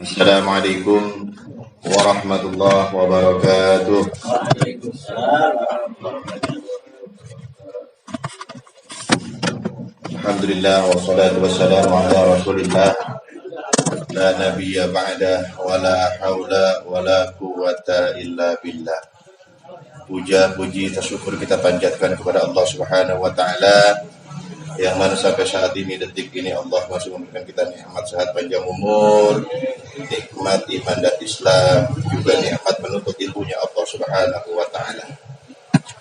Assalamualaikum warahmatullahi wabarakatuh. Alhamdulillah wassalatu wassalamu ala Rasulillah la nabiyya ba'da wa la haula wa la quwwata illa billah. Puja puji syukur kita panjatkan kepada Allah Subhanahu wa taala yang mana sampai saat ini, detik ini, Allah masih memberikan kita nikmat sehat panjang umur, nikmat iman dan Islam, juga nikmat menuntut ilmunya Allah Subhanahu wa taala.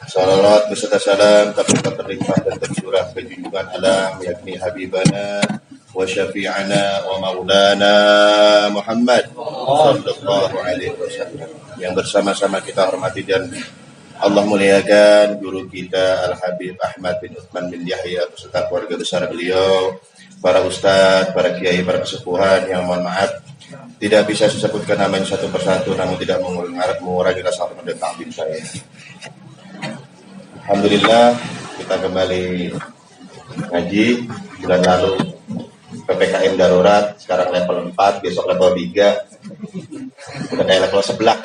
Salawat beserta salam tak terlimpah dan tercurah ke junjungan alam, yakni Habibana wa Syafi'ana wa Maulana Muhammad sallallahu alaihi wasallam, yang bersama-sama kita hormati dan Allah muliakan guru kita Al-Habib Ahmad bin Uthman bin Yahya beserta keluarga besar beliau, para ustadz, para kiai, para kesepuhan yang mohon maaf tidak bisa saya sebutkan namanya satu persatu, namun tidak mengurangi rasa hormat dan takdim saya. Alhamdulillah kita kembali ngaji. Bulan lalu PPKM darurat, sekarang level 4, besok level 3, udah kayak level seblak.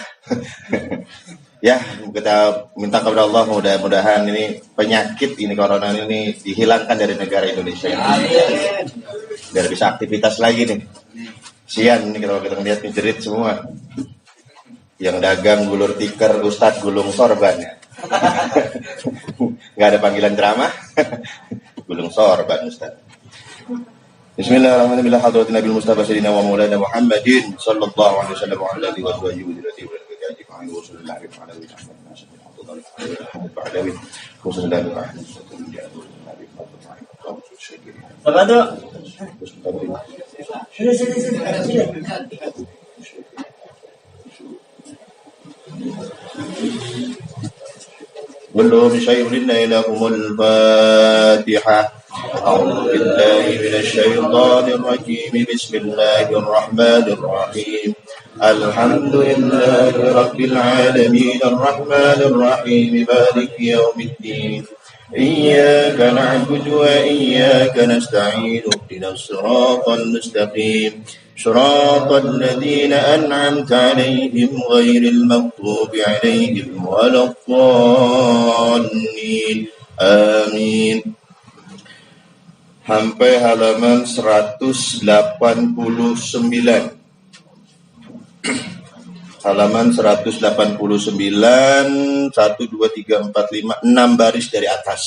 Ya, kita minta kepada Allah mudah-mudahan ini penyakit ini, corona ini dihilangkan dari negara Indonesia ini. Biar bisa aktivitas lagi nih. Sian nih kalau kita lihat jerit semua. Yang dagang gulur tikar, ustadz gulung sorban ya. Nggak ada panggilan drama. Gulung sorban ustadz. Bismillahirrahmanirrahim. Hadratin Nabi Mustafa Sayyidina wa Maulana Muhammadin sallallahu alaihi wasallam wa ala alihi wa sahbihi belum syai'un lahumul Fatihah. A'udzu billahi minasy syaithanir rajim. Bismillahirrahmanirrahim. Alhamdulillahi rabbil alamin arrahmanir rahim maliki yaumiddin. Iyyaka na'budu wa iyyaka nasta'in. Ihdinas siratal mustaqim. Shiratal ladzina an'amta 'alaihim ghairil maghdubi 'alaihim waladdallin. Amin. Sampai halaman 189. Halaman 189, 1, 2, 3, 4, 5, 6 baris dari atas.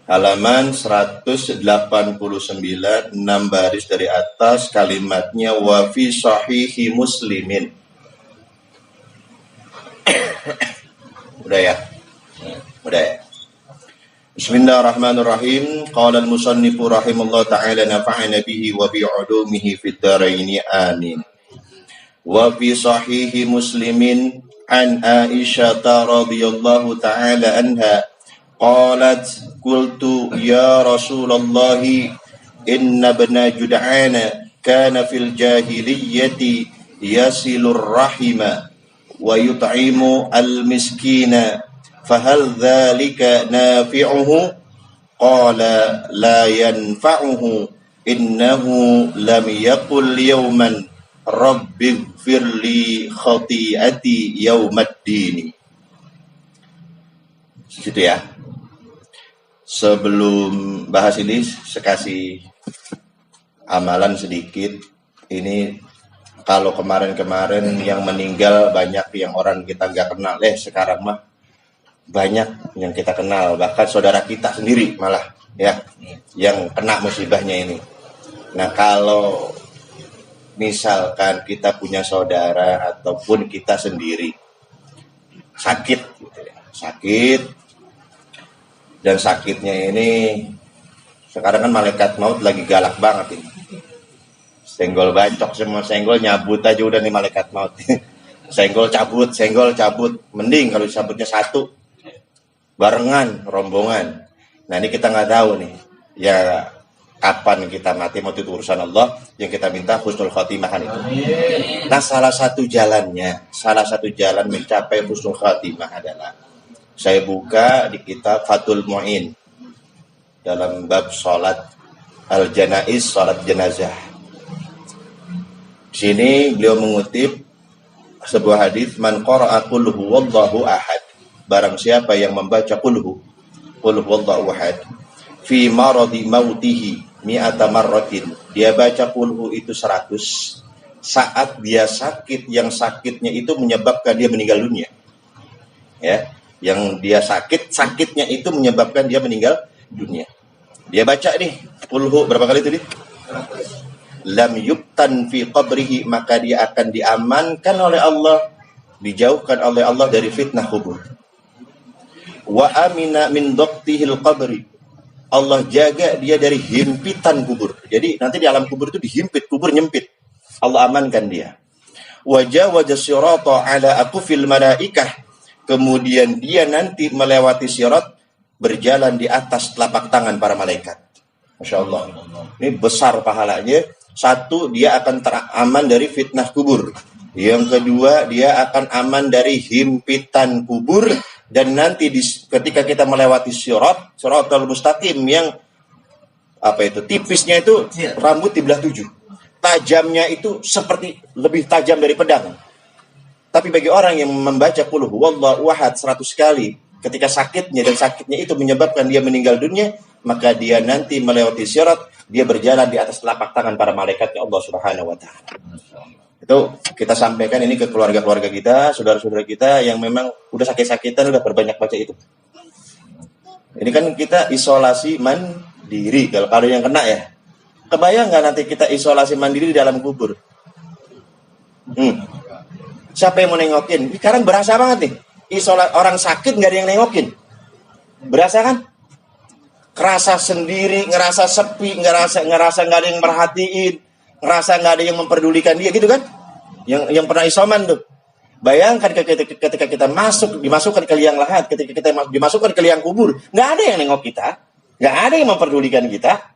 Halaman 189, 6 baris dari atas, kalimatnya wa fi sahihi muslimin. Udah ya? Udah ya? Bismillahirrahmanirrahim. Qala al-musannifu rahimallahu ta'ala nafa'ana bihi wa bi 'ulumihi fid dharain amin. Wa fi sahihi muslimin an Aisyah radhiyallahu ta'ala anha qalat qultu ya Rasulullah inna ibna Jud'ana kana fil jahiliyyati yasilur rahima wa yut'imu al-miskina fahal dzalika nafi'uhu? Qala la yanfa'uhu innahu lam yaqul yawman rabbighfirli khati'ati yaumaddin. Situ ya. Sebelum bahas ini saya kasih amalan sedikit. Ini kalau kemarin-kemarin yang meninggal banyak yang orang kita nggak kenal. Sekarang mah banyak yang kita kenal, bahkan saudara kita sendiri malah ya yang kena musibahnya ini. Nah, kalau misalkan kita punya saudara ataupun kita sendiri sakit gitu ya, sakit, dan sakitnya ini sekarang kan malaikat maut lagi galak banget ini. Senggol bacok, semua senggol nyabut aja udah nih malaikat maut. Senggol cabut, mending kalau disabutnya satu barengan, rombongan. Nah, ini kita nggak tahu nih ya kapan kita mati, mau itu urusan Allah. Yang kita minta husnul khotimah kan itu. Nah, salah satu jalan mencapai husnul khotimah adalah saya buka di kitab Fathul Mu'in dalam bab sholat al-janaiz, sholat jenazah. Sini beliau mengutip sebuah hadis, man qara'a qul huwallahu ahad. Barang siapa yang membaca qul huwallahu ahad fi maradi mautihi mi'ata marratin. Dia baca qul itu 100 saat dia sakit, yang sakitnya itu menyebabkan dia meninggal dunia. Ya, yang dia sakitnya itu menyebabkan dia meninggal dunia. Dia baca nih qul berapa kali tadi? Lam yubtan fi qabrihi, maka dia akan diamankan oleh Allah, dijauhkan oleh Allah dari fitnah kubur. Wa amina min daqtihil qabri, Allah jaga dia dari himpitan kubur. Jadi nanti di alam kubur itu dihimpit, kubur nyempit, Allah amankan dia. Wa jawaza sirata ala aqfil malaikah, kemudian dia nanti melewati sirat berjalan di atas telapak tangan para malaikat. Masya Allah, ini besar pahalanya. Satu, dia akan teraman dari fitnah kubur. Yang kedua, dia akan aman dari himpitan kubur. Dan nanti ketika kita melewati siratal mustaqim yang tipisnya itu rambut dibelah 7. Tajamnya itu seperti lebih tajam dari pedang. Tapi bagi orang yang membaca qul huwallahu ahad 100 kali ketika sakitnya, dan sakitnya itu menyebabkan dia meninggal dunia, maka dia nanti melewati sirat, dia berjalan di atas telapak tangan para malaikatnya Allah Subhanahu wa taala. Itu kita sampaikan ini ke keluarga-keluarga kita, saudara-saudara kita yang memang udah sakit-sakitan, udah berbanyak baca itu. Ini kan kita isolasi mandiri kalau yang kena ya. Kebayang nggak nanti kita isolasi mandiri di dalam kubur? Siapa yang mau nengokin? Sekarang berasa banget nih. Orang sakit nggak ada yang nengokin. Berasa kan? Ngerasa sendiri, ngerasa sepi, ngerasa nggak ada yang merhatiin, ngerasa nggak ada yang memperdulikan dia, gitu kan? Yang pernah isoman tuh. Bayangkan ketika kita dimasukkan ke liang lahat, ketika kita dimasukkan ke liang kubur, nggak ada yang nengok kita, nggak ada yang memperdulikan kita.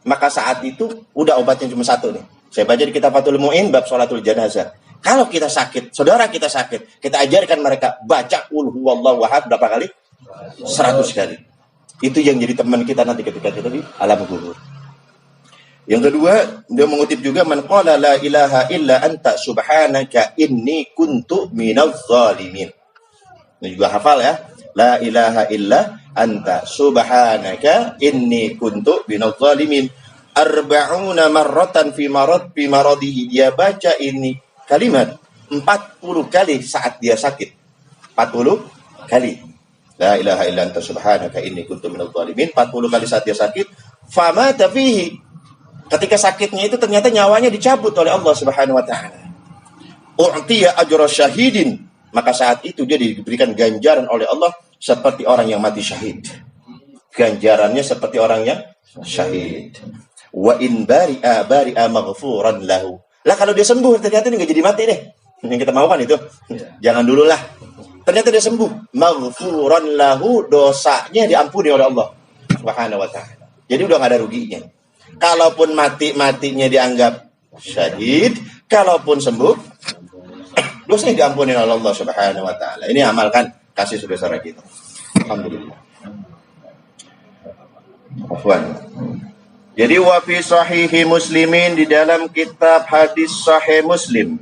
Maka saat itu udah obatnya cuma satu nih. Saya baca di kitab Fathul Mu'in bab sholatul janazah. Kalau kita sakit, saudara kita sakit, kita ajarkan mereka baca qul huwallahu ahad berapa kali? 100 kali. Itu yang jadi teman kita nanti ketika kita di alam kubur. Yang kedua, dia mengutip juga, man qala la ilaha illa anta subhanaka inni kuntu minadz zalimin. Ini juga hafal ya. La ilaha illa anta subhanaka inni kuntu minadz zalimin. Arba'una marratan fi maradihi. Dia baca ini kalimat 40 kali saat dia sakit. 40 kali. La ilaha illa anta subhanaka inni kuntu minadz zalimin 40 kali saat dia sakit. Famata fihi. Ketika sakitnya itu ternyata nyawanya dicabut oleh Allah Subhanahu wa taala. U'tiya ajra syahidin, maka saat itu dia diberikan ganjaran oleh Allah seperti orang yang mati syahid. Ganjarannya seperti orang yang syahid. Wa in bari'a maghfuran lahu. Lah kalau dia sembuh ternyata ini enggak jadi mati deh. Yang kita mau kan itu. Jangan dulu lah. Ternyata dia sembuh. Maghfuran lahu, dosanya diampuni oleh Allah Subhanahu wa taala. Jadi udah enggak ada ruginya. Kalaupun matinya dianggap syahid, kalaupun sembuh, dosanya diampuni oleh Allah Subhanahu wa taala. Ini amalkan, kasih saudara kita. Alhamdulillah. Afwan. Jadi wa fi sahihi Muslimin, di dalam kitab hadis sahih Muslim,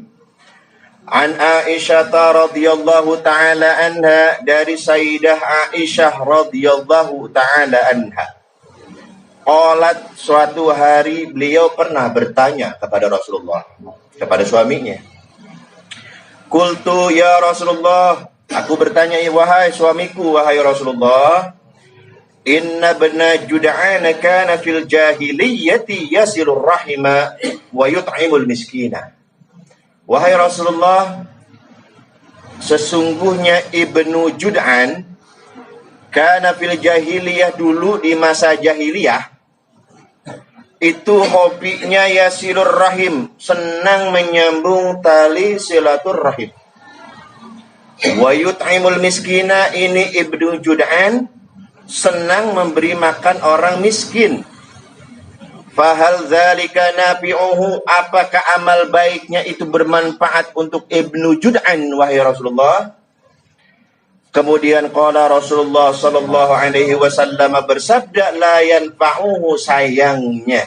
an Aisyah radhiyallahu taala anha, dari Sayyidah Aisyah radhiyallahu taala anha. Qalat, suatu hari beliau pernah bertanya kepada Rasulullah, kepada suaminya. Qultu ya Rasulullah, aku bertanya, wahai suamiku, wahai Rasulullah, inna bna Jud'an kana fil jahiliyati yasilur rahima wa yut'imul miskina. Wahai Rasulullah, sesungguhnya Ibnu Jud'an kana fil jahiliyah, dulu di masa jahiliyah itu hobinya yasilur rahim, senang menyambung tali silaturrahim. Wa yut'imul miskina, ini Ibnu Jud'an senang memberi makan orang miskin. Fahal dzalika nafi'uhu, apakah amal baiknya itu bermanfaat untuk Ibnu Jud'an wahai Rasulullah? Kemudian qala Rasulullah sallallahu alaihi wasallam bersabda, la yanfa'uhu, sayangnya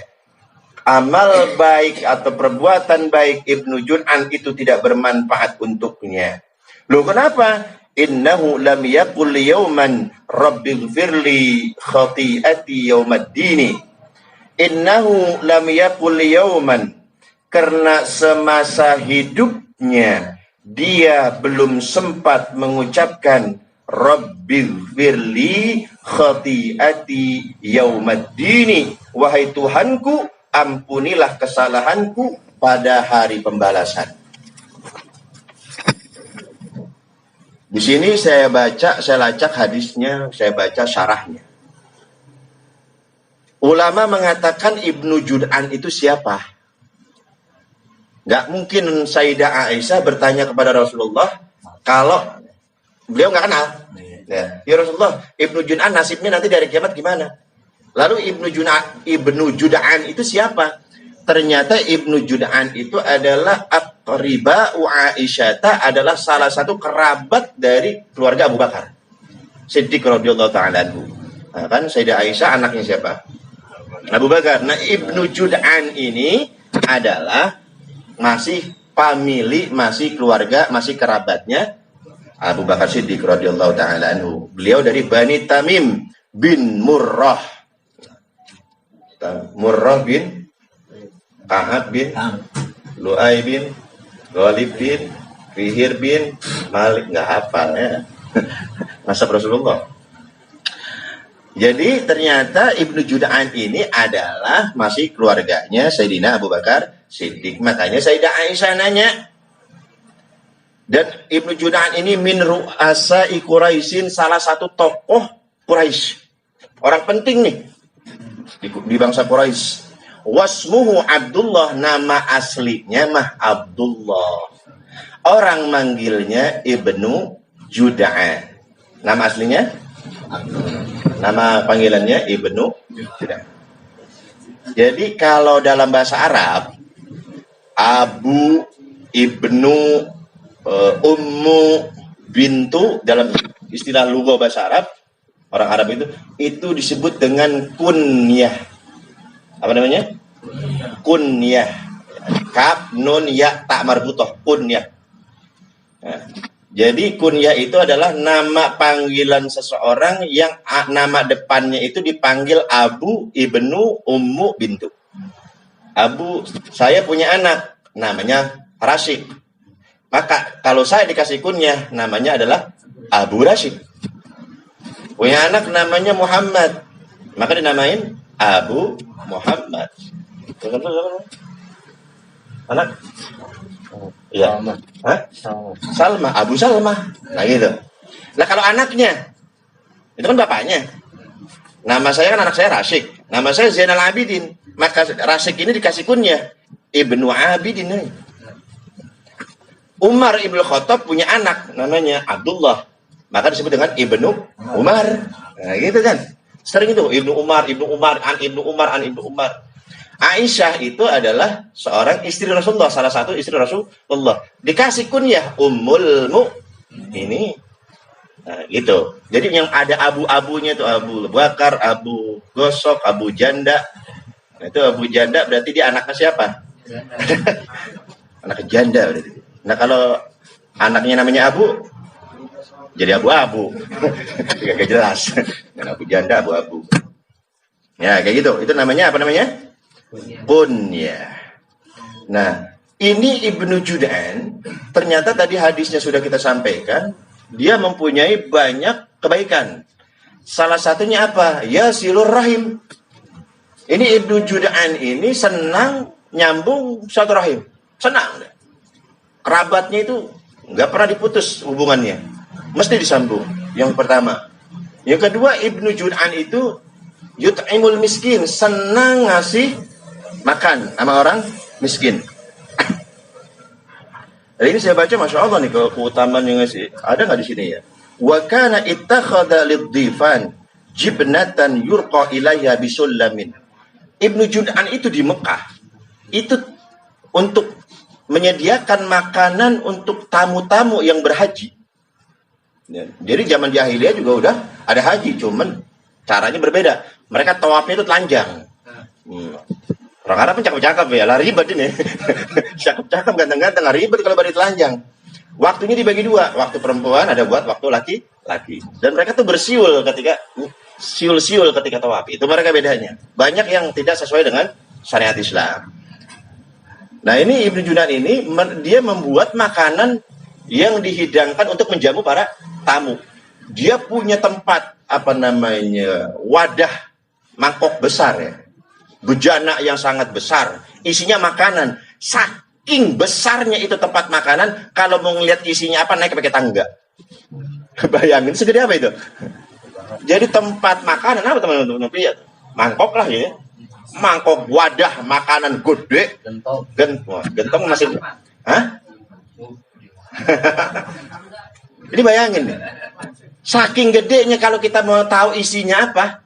amal baik atau perbuatan baik Ibnu Jud'an itu tidak bermanfaat untuknya. Loh kenapa? Innahu lam yaqul yawman rabbighfirli khati'ati yawmaddini. Innahu lam yaqul yawman, karena semasa hidupnya dia belum sempat mengucapkan rabbighfirli khati'ati yawmaddini, wahai Tuhanku, ampunilah kesalahanku pada hari pembalasan. Di sini saya lacak hadisnya, saya baca syarahnya. Ulama mengatakan Ibnu Jud'an itu siapa? Gak mungkin Sayyidah Aisyah bertanya kepada Rasulullah kalau beliau gak kenal. Ya Rasulullah, Ibnu Jud'an nasibnya nanti dari kiamat gimana? Lalu Ibnu Jud'an itu siapa? Ternyata Ibnu Jud'an itu adalah aqriba'u Aisyah, adalah salah satu kerabat dari keluarga Abu Bakar Siddiq radhiyallahu ta'ala anhu. Nah, kan Sayyidah Aisyah anaknya siapa? Abu Bakar. Nah, Ibnu Jud'an ini adalah masih famili, masih keluarga, masih kerabatnya Abu Bakar Siddiq radhiyallahu ta'ala anhu. Beliau dari Bani Tamim bin Murrah. Murrah bin Ka'ab bin Lu'ay bin Ghalib bin Fihir bin Malik, nggak hafal ya. Nasab Rasulullah. Jadi ternyata Ibnu Jud'an ini adalah masih keluarganya Sayyidina Abu Bakar Siddiq. Makanya Sayyidah Aisyah nanya. Dan Ibnu Jud'an ini min ru'asai Quraisyin, salah satu tokoh Quraisy. Orang penting nih di bangsa Quraisy. Wasmuhu Abdullah, nama aslinya mah Abdullah. Orang manggilnya Ibnu Jud'an. Nama aslinya? Nama panggilannya Ibnu Jud'an. Jadi kalau dalam bahasa Arab, Abu, Ibnu, Ummu, Bintu, dalam istilah lugha bahasa Arab, orang Arab itu disebut dengan kunyah. Apa namanya? Kunyah. Kaf, nun, ya, tak marbutoh. Kunyah. Nah, jadi kunyah itu adalah nama panggilan seseorang yang nama depannya itu dipanggil Abu, Ibnu, Ummu, Bintu. Abu, saya punya anak, namanya Rasyid. Maka kalau saya dikasih kunyah, namanya adalah Abu Rasyid. Punya anak namanya Muhammad, maka dinamain Abu Muhammad. Anak? Iya. Hah? Salma, Abu Salma. Nah gitu. Nah kalau anaknya, itu kan bapaknya. Nama saya kan anak saya Rasyik. Nama saya Zainal Abidin. Maka Rasyik ini dikasih kunyah Ibnu Abidin. Umar Ibnu Khattab punya anak namanya Abdullah. Maka disebut dengan Ibnu Umar. Nah gitu kan. Sering itu Ibnu Umar, Ibnu Umar, an Ibnu Umar, an Ibnu Umar. Aisyah itu adalah seorang istri Rasulullah, salah satu istri Rasulullah. Dikasih kunyah Ummul Mukminin. Nah, gitu. Jadi yang ada abu-abunya itu Abu Bakar, Abu Gosok, Abu Janda. Nah, itu Abu Janda berarti dia anaknya siapa? Anak janda berarti. Nah, kalau anaknya namanya Abu, jadi abu-abu. Gak jelas. Dan Abu Janda abu-abu. Ya, kayak gitu. Itu namanya apa namanya? Kunyah. Nah, ini Ibnu Jud'an, ternyata tadi hadisnya sudah kita sampaikan, dia mempunyai banyak kebaikan. Salah satunya apa? Ya silur rahim. Ini Ibnu Jud'an ini senang nyambung satu rahim. Senang. Kerabatnya itu nggak pernah diputus hubungannya. Mesti disambung. Yang pertama. Yang kedua, Ibnu Jud'an itu yut'imul miskin, senang ngasih makan sama orang miskin. Jadi ini saya baca, masya Allah nih keutamaan yang ngasih. Ada nggak di sini ya? Wa kana ittakhadha lidhifan jibnatan yurqa ilayha bisullamin. Ibnu Jud'an itu di Mekah itu untuk menyediakan makanan untuk tamu-tamu yang berhaji. Jadi zaman jahiliyah juga udah ada haji, cuman caranya berbeda. Mereka tawafnya itu telanjang. Orang Arab pun cakep-cakep ya, lah ribet ini. Cakep-cakep, ganteng-ganteng, lah ribet kalau bari telanjang. Waktunya dibagi dua, waktu perempuan ada buat waktu laki-laki. Dan mereka tuh bersiul ketika siul-siul ketika tawaf. Itu mereka bedanya. Banyak yang tidak sesuai dengan syariat Islam. Nah ini Ibnu Judan ini dia membuat makanan yang dihidangkan untuk menjamu para tamu. Dia punya tempat wadah mangkok besar ya, bejana yang sangat besar, isinya makanan. Saking besarnya itu tempat makanan, kalau mau ngeliat isinya apa naik pakai tangga. Bayangin segede apa itu. Jadi tempat makanan apa teman-teman? Mangkok lah ya. Mangkok wadah makanan gede. Gentong masih. Hah? Jadi bayangin nih. Saking gedenya kalau kita mau tahu isinya apa,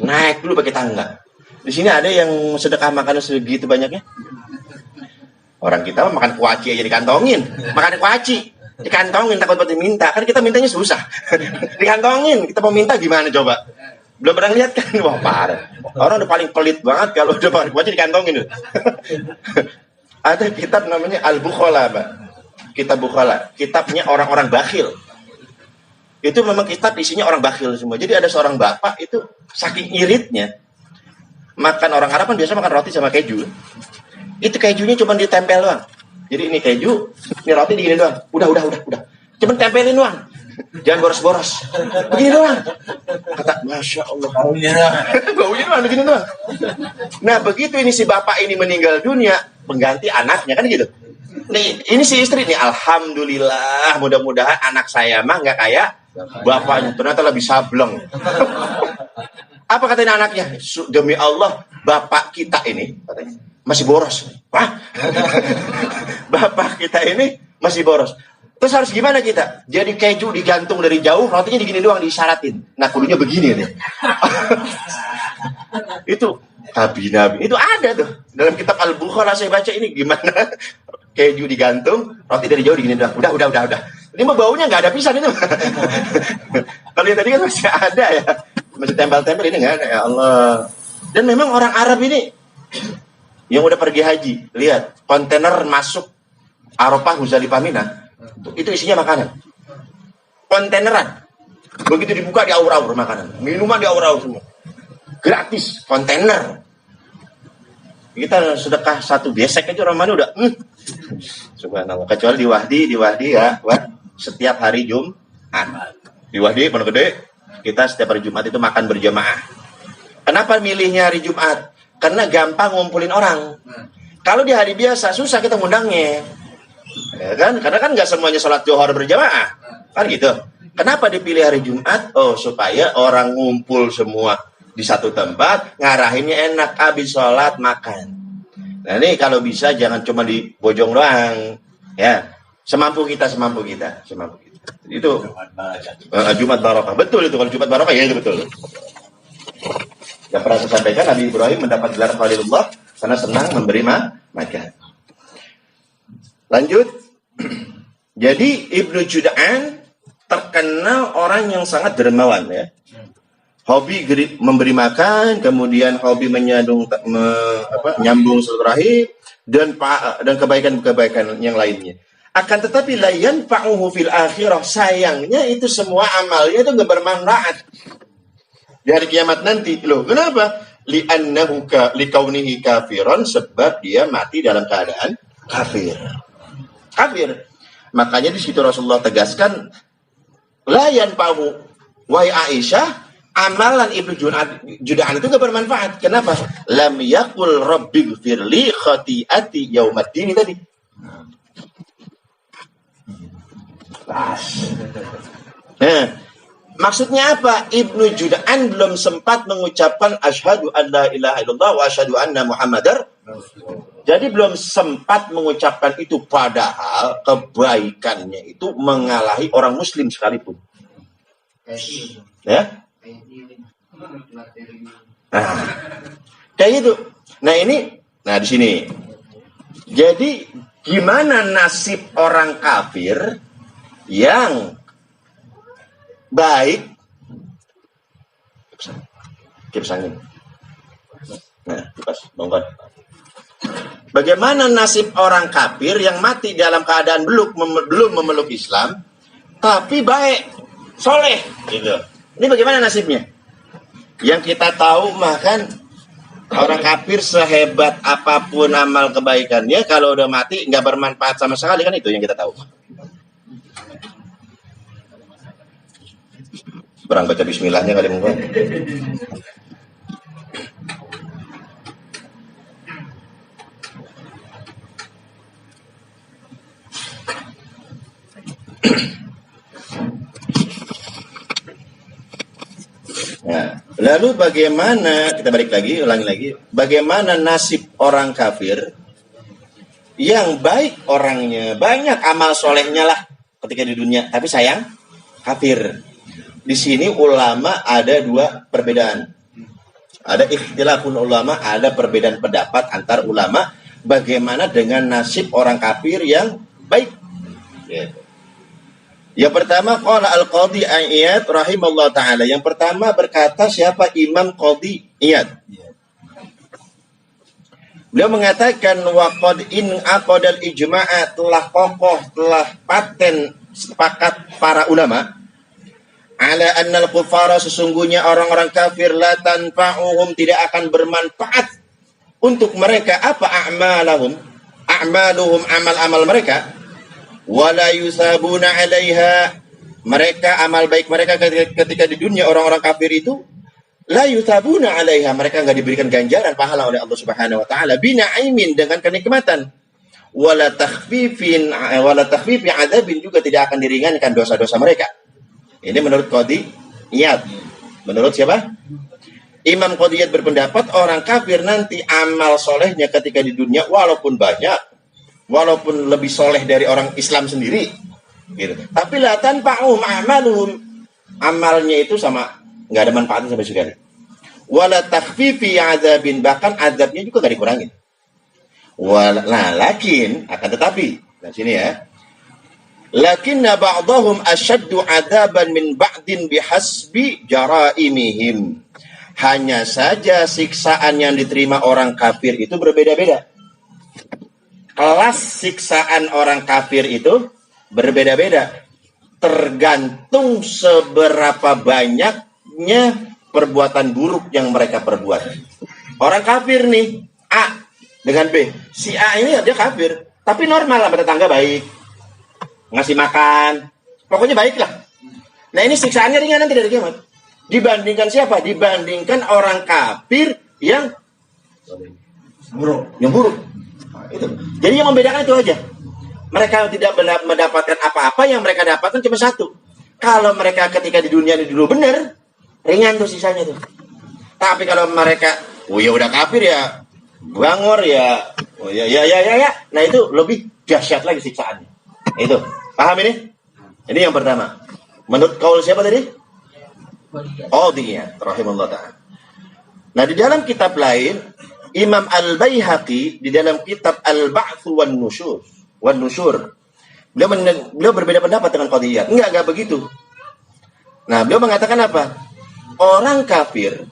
naik dulu pakai tangga. Di sini ada yang sedekah makanan segitu banyaknya. Orang kita makan kuaci aja dikantongin. Makan kuaci dikantongin takut buat diminta. Kan kita mintanya susah. Dikantongin. Kita mau minta gimana coba? Belum pernah lihat kan? Wah parah. Orang udah paling pelit banget kalau udah makan kuaci dikantongin. Ada kitab namanya Al-Bukhala, Pak. Kitab Bukhala. Kitabnya orang-orang bakhil. Itu memang kitab isinya orang bakhil semua. Jadi ada seorang bapak itu saking iritnya. Makan orang Arab kan biasa makan roti sama keju. Itu kejunya cuma ditempel doang. Jadi ini keju, ini roti digini doang. Udah. Cuma tempelin doang. Jangan boros-boros. Begini doang. Kata, Masya Allah. Baunya doang, begini doang. Nah begitu ini si bapak ini meninggal dunia, pengganti anaknya kan gitu. Nih, ini si istri nih, alhamdulillah, mudah-mudahan anak saya mah nggak kayak bapaknya, ternyata lebih sableng. Apa katanya anaknya? Demi Allah, bapak kita ini katanya, masih boros. Wah, bapak kita ini masih boros. Terus harus gimana kita? Jadi keju digantung dari jauh, rotinya digini doang, disyaratin. Nah, kudunya begini nih. Itu nabi-nabi. Itu ada tuh. Dalam kitab Al-Bukhala saya baca ini gimana? Keju digantung, roti dari jauh digini doang. Udah. Ini mah baunya nggak ada pisan itu. Kalau yang tadi kan masih ada ya. Masih tempel-tempel, ini nggak ada, ya Allah. Dan memang orang Arab ini yang udah pergi haji, lihat kontainer masuk Arafah Muzdalifah Mina, itu isinya makanan. Kontaineran. Begitu dibuka di aur-aur makanan. Minuman di aur-aur semua. Gratis, kontainer. Kita sedekah satu besek aja orang mana udah. Subhanallah. Kecuali di Wahdi ya, setiap hari Jumat. Di Wahdi Pondok Gede, kita setiap hari Jumat itu makan berjamaah. Kenapa milihnya hari Jumat? Karena gampang ngumpulin orang. Kalau di hari biasa susah kita ngundangnya. Ya kan? Karena kan nggak semuanya sholat Zuhur berjamaah. Kan gitu. Kenapa dipilih hari Jumat? Oh, supaya orang ngumpul semua di satu tempat, ngarahinnya enak, habis sholat makan. Nah ini kalau bisa jangan cuma di Bojong doang, ya semampu kita. Itu Jumat Barokah, betul itu. Kalau Jumat Barokah ya itu betul. Yang pernah saya sampaikan, Nabi Ibrahim mendapat gelar Khalilullah karena senang memberi makan. Lanjut. Jadi Ibnu Jud'an terkenal orang yang sangat dermawan ya. Hobi memberi makan, kemudian hobi nyambung silaturahim dan kebaikan-kebaikan yang lainnya. Akan tetapi layan fa'uhu fil akhirah, sayangnya itu semua amalnya itu nggak bermanfaat di hari kiamat nanti. Loh, kenapa? Li'annahu likaunihi kafiron, sebab dia mati dalam keadaan kafir. Makanya di situ Rasulullah tegaskan, layan fa'uhu wahai Aisyah, amalan Ibnu Jud'an itu gak bermanfaat. Kenapa? Lam yakul rabbighfirli khati'ati yaumaddin tadi. Nah, maksudnya apa? Ibnu Jud'an belum sempat mengucapkan asyhadu an la ilaha illallah wa asyhadu anna muhammadar. Jadi belum sempat mengucapkan itu, padahal kebaikannya itu mengalahi orang muslim sekalipun. Ya? Nah, kayak gitu. Nah di sini. Jadi gimana nasib orang kafir yang baik? Kipas angin. Nah, pas bongkar. Bagaimana nasib orang kafir yang mati dalam keadaan belum memeluk Islam, tapi baik, soleh, gitu. Ini bagaimana nasibnya? Yang kita tahu makan orang kafir sehebat apapun amal kebaikannya, kalau udah mati nggak bermanfaat sama sekali, kan itu yang kita tahu. Berang baca bismillahnya kali mungkin. Nah, lalu bagaimana, kita balik lagi, ulangi lagi, bagaimana nasib orang kafir yang baik orangnya, banyak amal solehnya lah ketika di dunia, tapi sayang kafir. Di sini ulama ada dua perbedaan. Ada ikhtilafun ulama, ada perbedaan pendapat antar ulama bagaimana dengan nasib orang kafir yang baik. Yang pertama, qala al-Qadhi Iyad rahimallahu taala. Yang pertama berkata siapa? Imam Qadhi Iyad. Beliau mengatakan waqad in aqadal ijma'a, telah kokoh, telah paten sepakat para ulama ala annal kufara, sesungguhnya orang-orang kafir la tanfa'uhum, tidak akan bermanfaat untuk mereka apa a'maluhum amal-amal mereka, wala yusabuna 'alaiha, mereka amal baik mereka ketika di dunia orang-orang kafir itu la yusabuna 'alaiha, mereka enggak diberikan ganjaran pahala oleh Allah Subhanahu wa taala, binaimin, dengan kenikmatan, wala takhfifi 'adzabin, juga tidak akan diringankan dosa-dosa mereka. Ini menurut Qadhi Iyad. Menurut siapa? Imam Qadhi Iyad berpendapat orang kafir nanti amal solehnya ketika di dunia walaupun banyak, walaupun lebih soleh dari orang Islam sendiri, gitu. Tapi la tanfa'uhum a'maluhum, amalnya itu sama, nggak ada manfaatnya sampai sekali. Wala takhfifi 'adzabin, bahkan azabnya juga nggak dikurangin. Lakin, akan tetapi, di sini ya. Lakinna ba'dahum asyaddu 'adzaban min ba'din bihasbi jaraimihim. Hanya saja siksaan yang diterima orang kafir itu berbeda-beda. Kelas siksaan orang kafir itu berbeda-beda. Tergantung seberapa banyaknya perbuatan buruk yang mereka perbuat. Orang kafir nih, A dengan B. Si A ini dia kafir, tapi normal lah, bertetangga baik, ngasih makan, pokoknya baik lah. Nah ini siksaannya ringan nanti dari kiamat. Dibandingkan siapa? Dibandingkan orang kafir yang buruk. Nah, itu. Jadi yang membedakan itu aja. Mereka tidak mendapatkan apa-apa, yang mereka dapatkan cuma satu. Kalau mereka ketika di dunia ini dulu benar, ringan tuh sisanya tuh. Tapi kalau mereka, oh ya udah kafir ya, bangor ya, oh ya. Nah itu lebih dahsyat lagi siksaannya. Itu. Paham ini? Ini yang pertama. Menurut kaul siapa tadi? Qadhiyah rahimahullah ta'ala. Nah, di dalam kitab lain, Imam Al-Baihaqi di dalam kitab Al-Ba'tsu wan Nusyur, beliau berbeda pendapat dengan Qadhiyah. Enggak begitu. Nah, beliau mengatakan apa? Orang kafir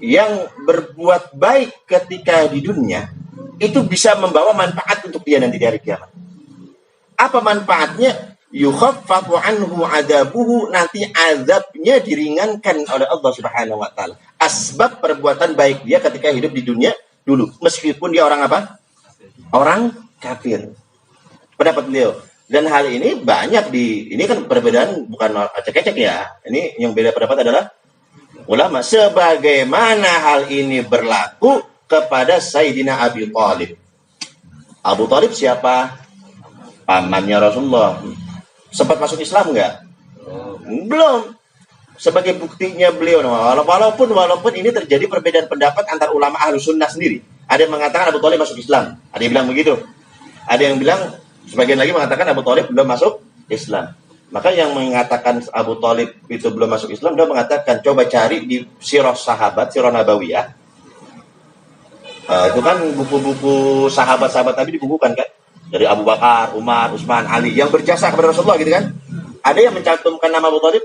yang berbuat baik ketika di dunia itu bisa membawa manfaat untuk dia nanti di hari kiamat. Apa manfaatnya? Yukhaffafu anhu adabuhu, nanti azabnya diringankan oleh Allah Subhanahu wa taala. Asbab perbuatan baik dia ketika hidup di dunia dulu, meskipun dia orang apa? Orang kafir. Pendapat beliau. Dan hal ini banyak ini kan perbedaan bukan acak-acak ya. Ini yang beda pendapat adalah ulama. Sebagaimana hal ini berlaku kepada Sayyidina Abi Thalib. Abu Thalib siapa? Pamannya Rasulullah. Sempat masuk Islam enggak? Belum. Sebagai buktinya beliau, walaupun ini terjadi perbedaan pendapat antar ulama Ahlus Sunnah sendiri. Ada yang mengatakan Abu Thalib masuk Islam, ada yang bilang begitu. Ada yang bilang, sebagian lagi mengatakan Abu Thalib belum masuk Islam. Maka yang mengatakan Abu Thalib itu belum masuk Islam, dia mengatakan coba cari di sirah sahabat, sirah nabawiyah. Itu kan buku-buku sahabat-sahabat Nabi dibukukan kan? Dari Abu Bakar, Umar, Utsman, Ali yang berjasa kepada Rasulullah gitu kan. Ada yang mencantumkan nama Abu Thalib?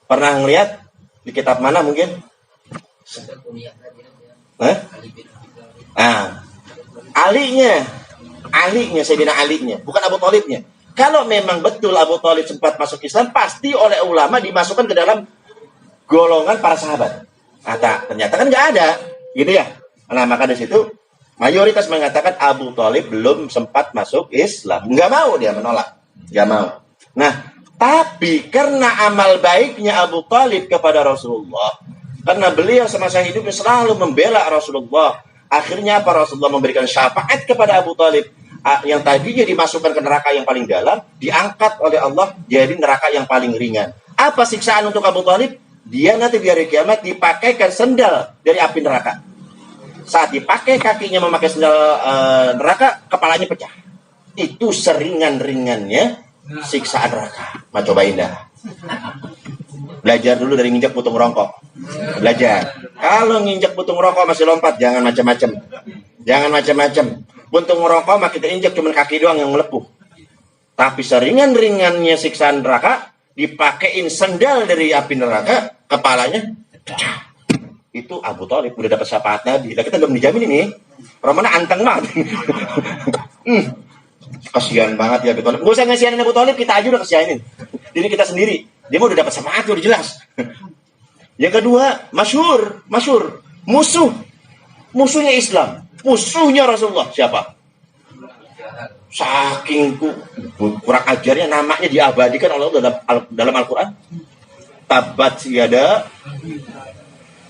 Pernah ngelihat di kitab mana mungkin? Hah? Alinya Sayyidina Alinya, bukan Abu Thalibnya. Kalau memang betul Abu Thalib sempat masuk Islam, pasti oleh ulama dimasukkan ke dalam golongan para sahabat. Ternyata kan nggak ada, gitu ya. Nah, maka dari situ mayoritas mengatakan Abu Thalib belum sempat masuk Islam. Nggak mau, dia menolak. Nggak mau. Nah, tapi karena amal baiknya Abu Thalib kepada Rasulullah, karena beliau semasa hidupnya selalu membela Rasulullah, akhirnya apa? Rasulullah memberikan syafaat kepada Abu Thalib. Yang tadinya dimasukkan ke neraka yang paling dalam, diangkat oleh Allah jadi neraka yang paling ringan. Apa siksaan untuk Abu Thalib? Dia nanti di hari kiamat dipakaikan sendal dari api neraka. Saat dipakai kakinya memakai sendal neraka, kepalanya pecah. Itu seringan-ringannya siksaan neraka. Nah, cobain dah. Belajar dulu dari nginjak putung rokok. Belajar. Kalau nginjak putung rokok masih lompat, jangan macam-macam. Jangan macam-macam. Puntung rokok mah kita injak cuma kaki doang yang melepuh. Tapi seringan-ringannya siksaan neraka, dipakein sendal dari api neraka, kepalanya pecah. Itu Abu Thalib udah dapat syafaat Nabi. Lah kita belum dijamin ini. Romana anteng banget. Kasihan banget ya Abu Thalib. Gak usah ngasihanin Abu Thalib, kita aja udah kasihanin. Diri kita sendiri. Dia mau udah dapat syafaat, udah jelas. Yang kedua, masyhur. Musuhnya Islam. Musuhnya Rasulullah. Siapa? Saking kurang ajarnya, namanya diabadikan oleh Allah dalam Al-Quran. Tabat yada.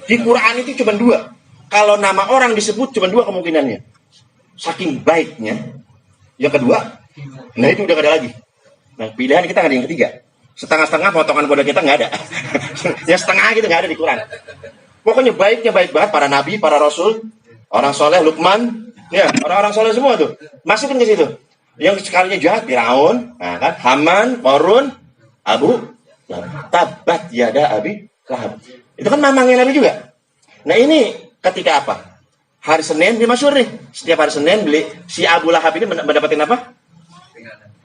Di Quran itu cuma 2. Kalau nama orang disebut cuma 2 kemungkinannya. Saking baiknya. Yang kedua, nah itu udah gak ada lagi. Nah, pilihan kita nggak ada yang ketiga. Setengah-setengah potongan kode kita nggak ada. Yang setengah gitu nggak ada di Quran. Pokoknya baiknya baik banget para nabi, para rasul, orang soleh, Luqman, ya orang-orang soleh semua tuh masukin ke situ. Yang sekalinya jahat, Firaun, nah kan, Haman, Qarun, Abu Tabat yada Abi Lahab. Itu kan mamangnya Nabi juga. Nah ini ketika apa? Hari Senin dia masyhur nih. Setiap hari Senin si Abu Lahab ini mendapatkan apa?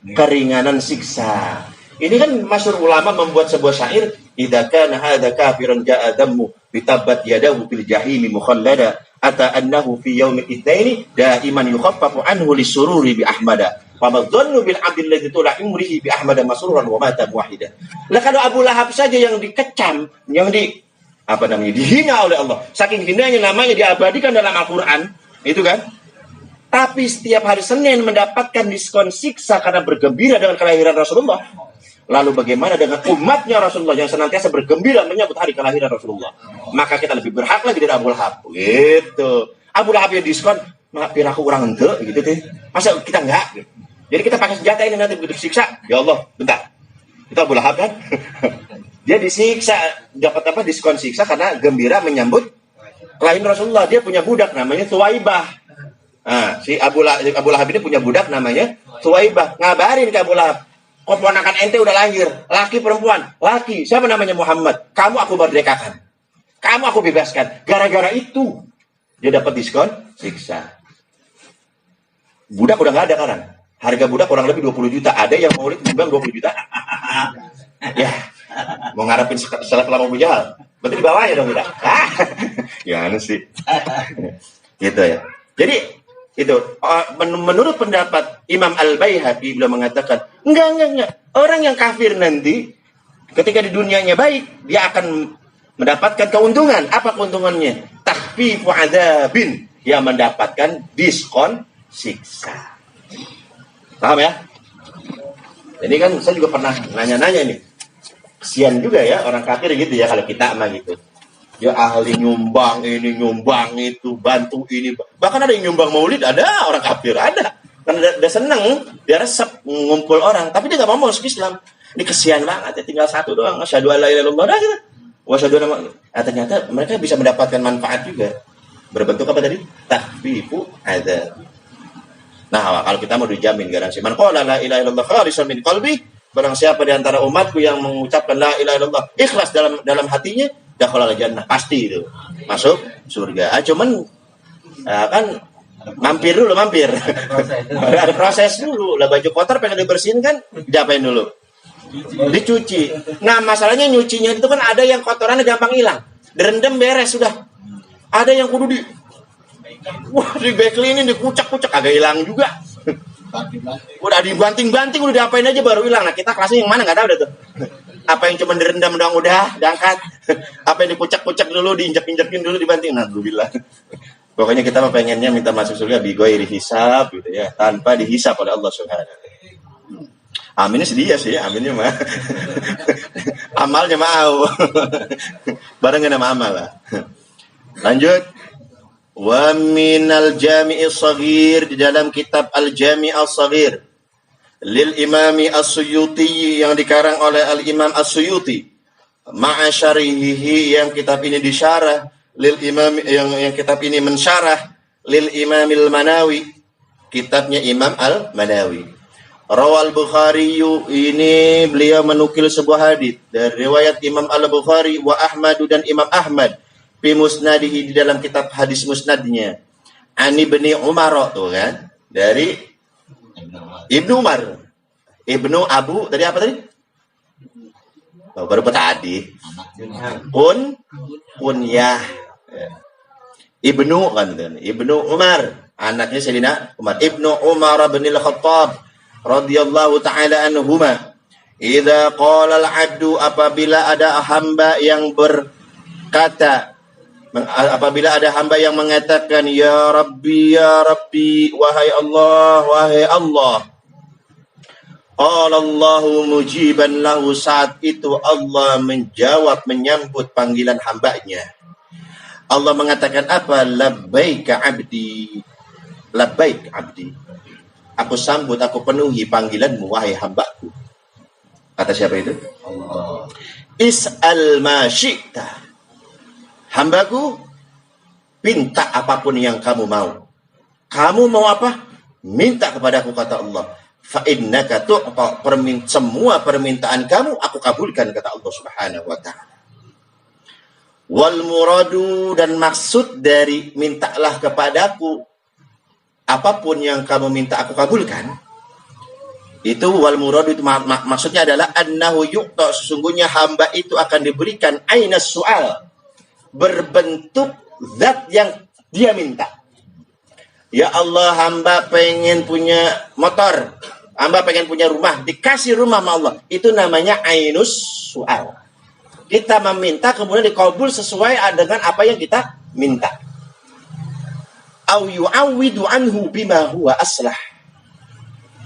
Keringanan siksa. Ini kan masyhur ulama membuat sebuah syair, idza kana hadza kafiran ja'a dammu bitabat yadahu fil jahimi mukhallada ata annahu fi yaumil itsnaini daiman yukhaffafu anhu lisururi bi ahmada famadhannu bil abdil ladzi tula umrihi bi ahmada masruran wa mata muwahhida. Lah kalau Abu Lahab saja yang dikecam, yang dihina oleh Allah, saking hinanya namanya diabadikan dalam Al-Qur'an, itu kan? Tapi setiap hari Senin mendapatkan diskon siksa karena bergembira dengan kelahiran Rasulullah. Lalu bagaimana dengan umatnya Rasulullah yang senantiasa bergembira menyambut hari kelahiran Rasulullah? Maka kita lebih berhak lagi dari Abu Lahab. Gitu. Abu Lahab yang diskon, maafin aku kurang ente, gitu deh. Masa kita enggak? Jadi kita pakai senjata ini nanti begitu siksa. Ya Allah, bentar. Itu Abu Lahab kan? Dia disiksa, dapat apa? Diskon siksa karena gembira menyambut kelahiran Rasulullah. Dia punya budak namanya Thuwaibah. Nah, si Abu Lahab ini punya budak namanya Thuwaibah. Ngabarin ke Abu Lahab. Keponakan ente udah lahir, laki perempuan, laki, siapa namanya Muhammad, kamu aku merdekakan, kamu aku bebaskan, gara-gara itu dia dapat diskon siksa. Budak udah nggak ada sekarang, harga budak kurang lebih 20 juta, ada yang mau nyumbang 20 juta, ya mau ngarepin seleb lama Abu Jahal, berarti di bawahnya dong budak, gimana sih, gitu ya. Jadi itu menurut pendapat Imam Al-Baihaqi beliau mengatakan enggak orang yang kafir nanti ketika di dunianya baik dia akan mendapatkan keuntungan. Apa keuntungannya? Takhfifu adzabin, dia mendapatkan diskon siksa. Paham ya? Jadi kan saya juga pernah nanya-nanya nih, kesian juga ya orang kafir gitu ya kalau kita mah gitu. Ya ahli nyumbang ini, nyumbang itu, bantu ini. Bahkan ada yang nyumbang maulid, ada orang kafir, ada. Karena dia seneng, dia resep ngumpul orang. Tapi dia gak mau masuk Islam. Ini kesian banget ya, tinggal satu doang. Asyhadu alla ilaha illallah, dah gitu. Wasyhadu anna ternyata mereka bisa mendapatkan manfaat juga. Berbentuk apa tadi? Takhfifu adzab. Nah, kalau kita mau dijamin garansi. Man qala la ilaha illallah khalisan min qalbi, barang siapa di antara umatku yang mengucapkan la ilaha illallah ikhlas dalam hatinya, dakhala jannah, pasti itu masuk surga. Cuman kan mampir. Ada proses dulu. Lah baju kotor pengen dibersihin kan, diapain dulu? Dicuci. Nah, masalahnya nyucinya itu kan ada yang kotorannya gampang hilang. Direndam beres sudah. Ada yang kudu di backlinin, dikucak-kucak, agak hilang juga. Udah dibanting-banting, udah diapain aja baru hilang. Nah kita kelasnya yang mana nggak tahu dah tuh. Apa yang cuma direndam doang udah diangkat. Apa yang dikucak-kucak dulu, diinjak-injakin dulu, dibanting. Nah dulu bilang. Pokoknya kita mah pengennya minta masuk surga bigoiri hisab gitu ya, tanpa dihisab oleh Allah Subhanahu. Aminnya sedia sih, aminnya mah. Amalnya mau. Barengan sama amal lah. Lanjut. Wa minal jami'is saghir, di dalam kitab Al-Jami' As-Saghir lil Imami As-Suyuti yang dikarang oleh Al-Imam As-Suyuti, ma'a syarihihi, yang kitab ini disyarah, lil Imam, yang kitab ini mensyarah lil Imamil Manawi, kitabnya Imam Al-Manawi. Rawal Bukhari, ini beliau menukil sebuah hadis dari riwayat Imam Al-Bukhari wa Ahmad, dan Imam Ahmad fi musnadihi, di dalam kitab hadis musnadnya, Ani bin Umar, tuh kan, dari Ibnu Umar. Ibnu Abu tadi apa tadi? Oh, baru tadi. Kunyah. Ibnu kan, Ibnu Umar, anaknya Sayyidina Umar. Ibnu Umar bin Al-Khattab radhiyallahu taala anhuma, idza qala al-'abdu, apabila ada hamba yang berkata, apabila ada hamba yang mengatakan ya Rabbi, wahai Allah, wahai Allah, qala Allahu mujiban lahu, saat itu Allah menjawab, menyambut panggilan hambanya. Allah mengatakan apa? Labbaika abdi, labbaik abdi, aku sambut, aku penuhi panggilanmu wahai hambaku. Kata siapa itu? Allah. Is'al ma syi'ta, hambaku, minta apapun yang kamu mau. Kamu mau apa? Minta kepadaku, kata Allah. Fa innaka tu'ta, semua permintaan kamu aku kabulkan, kata Allah Subhanahu wa taala. Wal muradu, dan maksud dari mintalah kepadaku, apapun yang kamu minta aku kabulkan. Itu wal muradu, itu maksudnya adalah annahu yu'ta, sesungguhnya hamba itu akan diberikan ainas su'al, berbentuk zat yang dia minta. Ya Allah, hamba pengen punya motor, hamba pengen punya rumah, dikasih rumah sama Allah. Itu namanya ainus su'al. Kita meminta kemudian dikabul sesuai dengan apa yang kita minta. Au yu'awwidu anhu bima huwa aslah.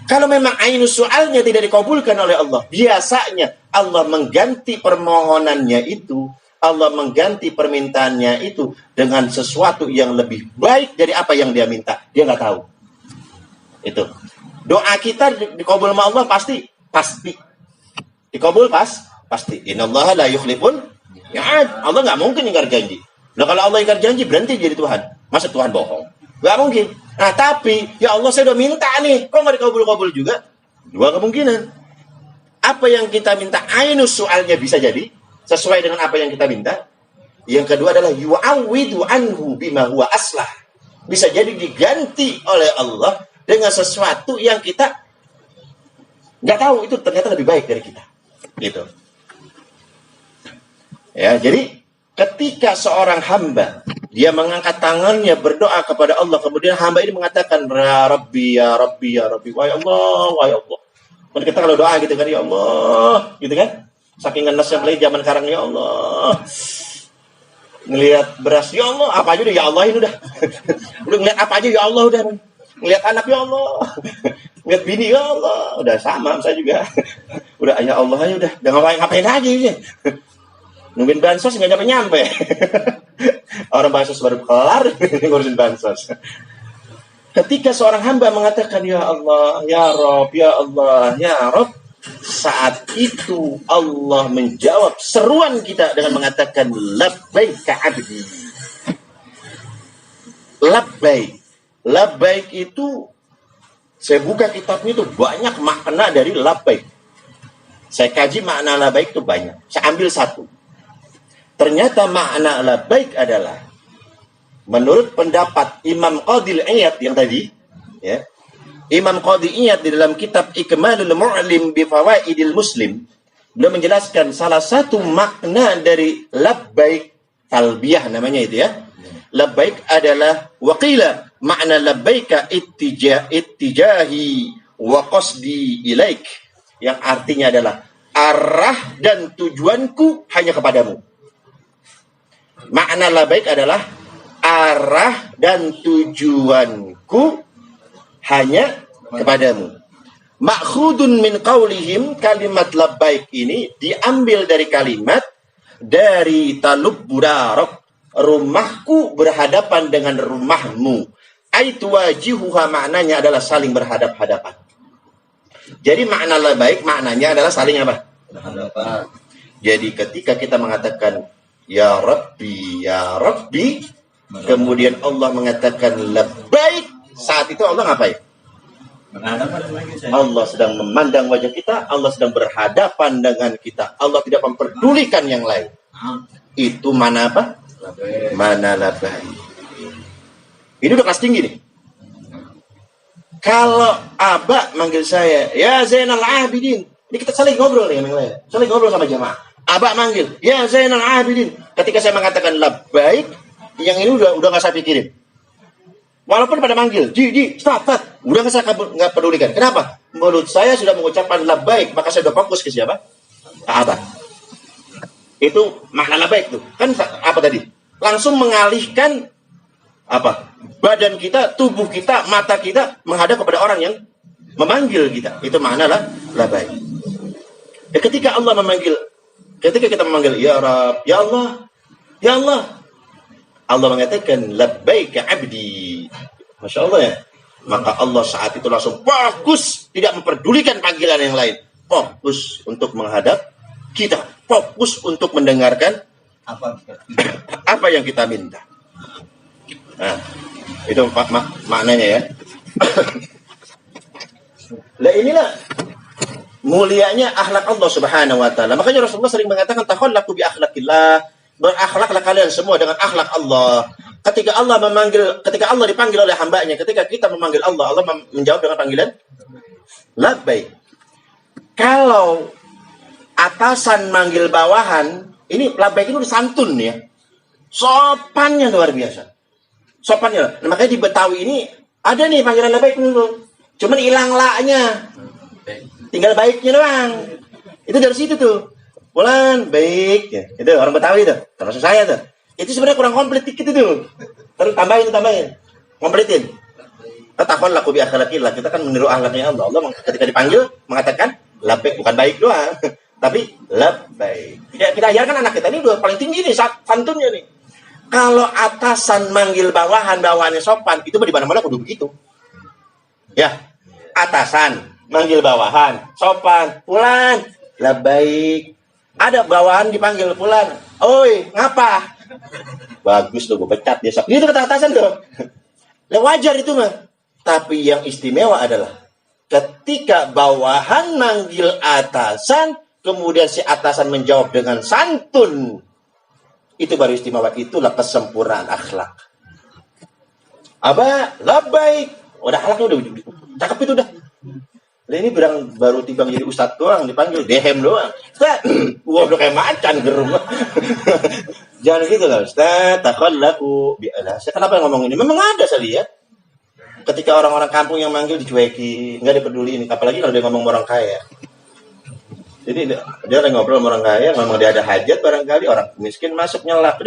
Kalau memang ainus su'alnya tidak dikabulkan oleh Allah, biasanya Allah mengganti permohonannya itu, Allah mengganti permintaannya itu dengan sesuatu yang lebih baik dari apa yang dia minta. Dia nggak tahu. Itu. Doa kita dikabul sama Allah pasti. Dikabul pasti. Innallaha la yukhliful mi'ad. Allah nggak mungkin ingkar janji. Nah kalau Allah ingkar janji, berhenti jadi Tuhan. Masa Tuhan bohong? Nggak mungkin. Nah tapi, ya Allah saya udah minta nih, kok nggak dikabul-kabul juga? Dua kemungkinan. Apa yang kita minta, ainus soalnya bisa jadi sesuai dengan apa yang kita minta. Yang kedua adalah yu'awwidu anhu bima huwa aslah. Bisa jadi diganti oleh Allah dengan sesuatu yang kita nggak tahu, itu ternyata lebih baik dari kita. Gitu. Ya, jadi ketika seorang hamba dia mengangkat tangannya berdoa kepada Allah, kemudian hamba ini mengatakan ya Rabbi, ya Rabbi, ya Rabbi, wahai Allah, wahai Allah. Kalau kita kalau doa gitu kan, ya Allah, gitu kan? Saking ngenasnya beli zaman sekarang, ya Allah. Ngelihat beras, ya Allah, apa aja udah ya Allah ini udah. Udah ngelihat apa aja ya Allah udah. Ngelihat anak ya Allah. Ngelihat bini ya Allah, udah sama saya juga. Udah ya Allah aja udah. Udah ngapain lagi ya. Nungguin bansos nggak nyampe. Orang bansos baru kelar, ngurusin bansos. Ketika seorang hamba mengatakan ya Allah, ya Rob, ya Allah, ya Rob, saat itu Allah menjawab seruan kita dengan mengatakan labbaika abdi. Labbaik itu, saya buka kitabnya itu banyak makna dari labbaik. Saya kaji makna labbaik itu banyak. Saya ambil satu. Ternyata makna labbaik adalah, menurut pendapat Imam Qadhi Iyad yang tadi, ya, Imam Qadhi Iyad di dalam kitab Ikmalul Mu'lim bi Fawaidil Muslim, beliau menjelaskan salah satu makna dari labbaik, talbiyah namanya itu ya, labbaik adalah waqila makna labbaika ittijahi wa qasdi ilaik, yang artinya adalah arah dan tujuanku hanya kepadamu. Makna labbaik adalah arah dan tujuanku hanya kepadamu. Makhudun min qaulihim, kalimat labbaik ini diambil dari kalimat dari talub budarok, rumahku berhadapan dengan rumahmu. Aitu wajihuha, maknanya adalah saling berhadap-hadapan. Jadi makna labbaik maknanya adalah saling apa? Berhadapan. Jadi ketika kita mengatakan ya Rabbi, kemudian Allah mengatakan labbaik, saat itu Allah ngapain? Allah sedang memandang wajah kita, Allah sedang berhadapan dengan kita. Allah tidak memperdulikan yang lain. Itu mana apa? Mana labbaik. Ini udah kelas tinggi nih. Kalau Aba manggil saya, ya Zainal Abidin. Ini kita saling ngobrol nih yang lain. Saling ngobrol sama jamaah. Aba manggil, ya Zainal Abidin. Ketika saya mengatakan labbaik, yang ini udah nggak saya pikirin. Walaupun pada manggil, Ji, stop. Udah nggak pedulikan. Kenapa? Mulut saya sudah mengucapkan labbaik, maka saya sudah fokus ke siapa? Aba. Itu makna labbaik tuh. Kan apa tadi? Langsung mengalihkan apa? Badan kita, tubuh kita, mata kita menghadap kepada orang yang memanggil kita. Itu makna labbaik. Ketika Allah memanggil, ketika kita memanggil ya Rabb, ya Allah, Allah mengatakan labbaika abdi. Masya Allah ya. Maka Allah saat itu langsung fokus, tidak memperdulikan panggilan yang lain. Fokus untuk menghadap kita. Fokus untuk mendengarkan apa yang kita minta. Nah, itu maknanya ya. Lah inilah mulianya akhlak Allah Subhanahu wa taala. Makanya Rasulullah sering mengatakan takhallaqu bi akhlaqillah. Berakhlaklah kalian semua dengan akhlak Allah. Ketika Allah dipanggil oleh hambanya, ketika kita memanggil Allah, Allah menjawab dengan panggilan labbaik. Kalau atasan manggil bawahan, ini labbaik itu santun ya. Sopannya luar biasa. Sopannya. Nah, makanya di Betawi ini ada nih panggilan labbaik dulu. Cuman hilang la-nya. Tinggal baiknya doang. Itu dari situ tuh. Bulan baik ya. Itu orang Betawi tuh. Termasuk saya tuh. Itu sebenarnya kurang komplit dikit itu. Terus tambahin. Kompletin. Takon laku bi akhlaqillah. Kita kan meniru akhlaknya Allah. Allah ketika dipanggil mengatakan labbaik, bukan baik doang, tapi labbaik. Ya, kita ajarkan anak kita ini udah paling tinggi nih santunnya nih. Kalau atasan manggil bawahannya sopan, itu di mana-mana kudu begitu. Ya. Atasan manggil bawahan sopan, Fulan, labbaik. Ada bawahan dipanggil Fulan, oi, ngapa? Bagus tuh, gue pecat dia. Itu kata atasan tuh. Wajar itu mah. Tapi yang istimewa adalah ketika bawahan manggil atasan, kemudian si atasan menjawab dengan santun. Itu baru istimewa. Itulah kesempurnaan akhlak. Aba, labbaik. Udah akhlaknya udah cakep itu udah. Nah, ini baru tiba jadi ustadz doang, dipanggil dehem doang. Ustaz, wah udah kayak macan gerung. Jangan gitu lah, Ustaz. Takhallaku bi'ala. Saya kenapa ngomong ini? Memang ada saya lihat. Ketika orang-orang kampung yang manggil dicueki, nggak dipeduliin. Apalagi kalau dia ngomong orang kaya. Jadi dia lagi ngobrol sama orang kaya, memang dia ada hajat barangkali, orang miskin masuk nyelak.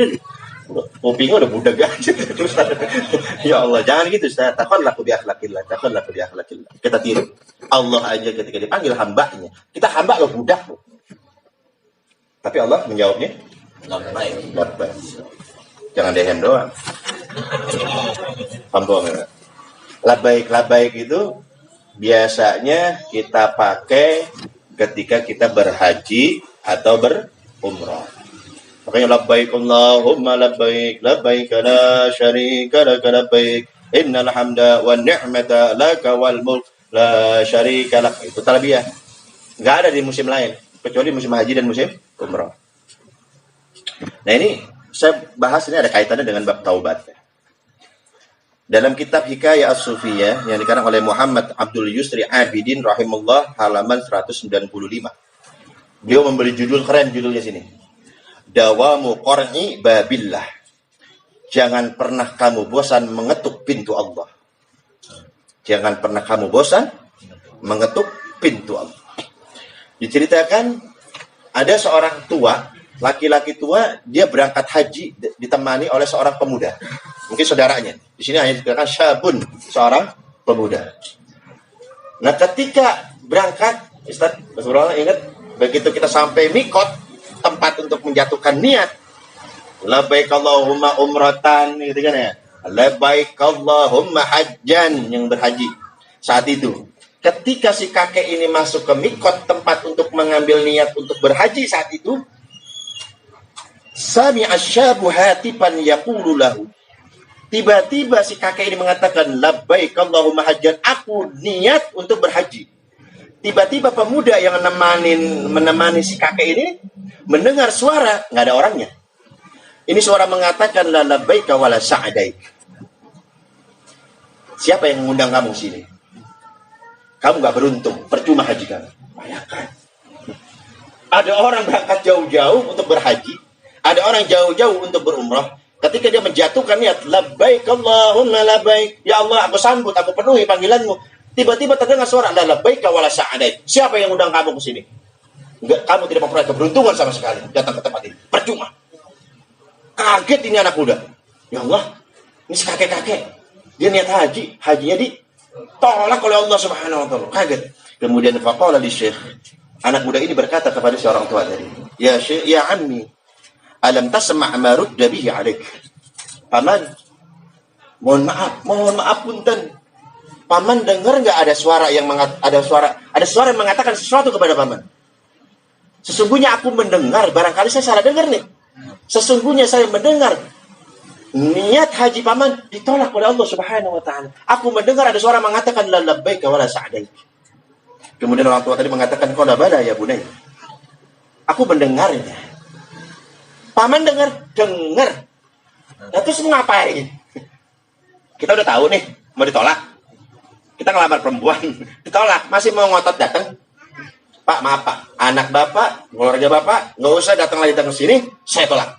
Kupingnya udah budak aja. Terus ya Allah, jangan gitu Ustaz. Takhallaku bi akhlaqillah, takhallaku bi akhlaqillah. Kita tiru. Allah aja ketika dipanggil hambanya. Kita hamba loh, budak loh. Tapi Allah menjawabnya labbaik. Jangan dehem doang. Paham enggak? Labbaik itu biasanya kita pakai ketika kita berhaji atau berumrah. Makanya labbaik Allahumma labbaik, labbaik la syarika laka labbaik, innal hamda wan ni'mata laka wal mulk la syarika lak. Itu talbiyah. Enggak ada di musim lain kecuali musim haji dan musim umrah. Nah, ini saya bahas, ini ada kaitannya dengan bab taubat. Dalam kitab Hikayah As-Sufiyah yang dikarang oleh Muhammad Abdul Yusri Abidin rahimahullah, halaman 195. Beliau memberi judul keren, judulnya sini. Dawamu Qur'i Babillah. Jangan pernah kamu bosan mengetuk pintu Allah. Jangan pernah kamu bosan mengetuk pintu Allah. Diceritakan ada seorang tua, laki-laki tua, dia berangkat haji ditemani oleh seorang pemuda. Mungkin saudaranya. Di sini hanya dikatakan syabun, seorang pemuda. Nah, ketika berangkat, Ustaz, Rasulullah ingat, begitu kita sampai mikot, tempat untuk menjatuhkan niat, labbaik Allahumma umratan, gitu kan ya. Labbaik Allahumma hajjan, yang berhaji. Saat itu, ketika si kakek ini masuk ke mikot, tempat untuk mengambil niat untuk berhaji saat itu, sami'a asyabu hatipan yaqulu lahu. Tiba-tiba si kakek ini mengatakan, labbaik Allahumma hajjan, aku niat untuk berhaji. Tiba-tiba pemuda yang menemani si kakek ini mendengar suara, nggak ada orangnya. Ini suara mengatakan, la labbaika wala sa'daik. Siapa yang mengundang kamu sini? Kamu nggak beruntung, percuma haji kamu. Bayangkan. Ada orang berangkat jauh-jauh untuk berhaji, ada orang jauh-jauh untuk berumrah. Ketika dia menjatuhkan niat, labbaik Allahumma labbaik, ya Allah, aku sambut, aku penuhi panggilanmu. Tiba-tiba terdengar suara, la labbaika wala sa'daik. Siapa yang undang kamu ke sini? Enggak, kamu tidak memperoleh keberuntungan sama sekali datang ke tempat ini. Percuma. Kaget ini anak muda. Ya Allah, ini si kakek-kakek. Dia niat haji, hajinya ditolak oleh Allah Subhanahu wa taala. Kaget. Kemudian faqala li syekh. Anak muda ini berkata kepada seorang tua tadi, "Ya syekh, ya ammi, alam tasma' ma rudda bihi 'alaik." Paman, mohon maaf punten. Paman dengar enggak ada suara yang mengatakan sesuatu kepada paman? Sesungguhnya aku mendengar, barangkali saya salah dengar nih. Sesungguhnya saya mendengar niat haji paman ditolak oleh Allah Subhanahu wa taala. Aku mendengar ada suara mengatakan la labbaika wala sa'daik. Kemudian orang tua tadi mengatakan qala bala ya bunay. Aku mendengarnya. Paman dengar. Nah, terus ngapain? Kita udah tahu nih mau ditolak. Kita ngelamar perempuan, ditolak, masih mau ngotot datang. Pak, maaf Pak, anak Bapak, keluarga Bapak, nggak usah datang ke sini, saya tolak.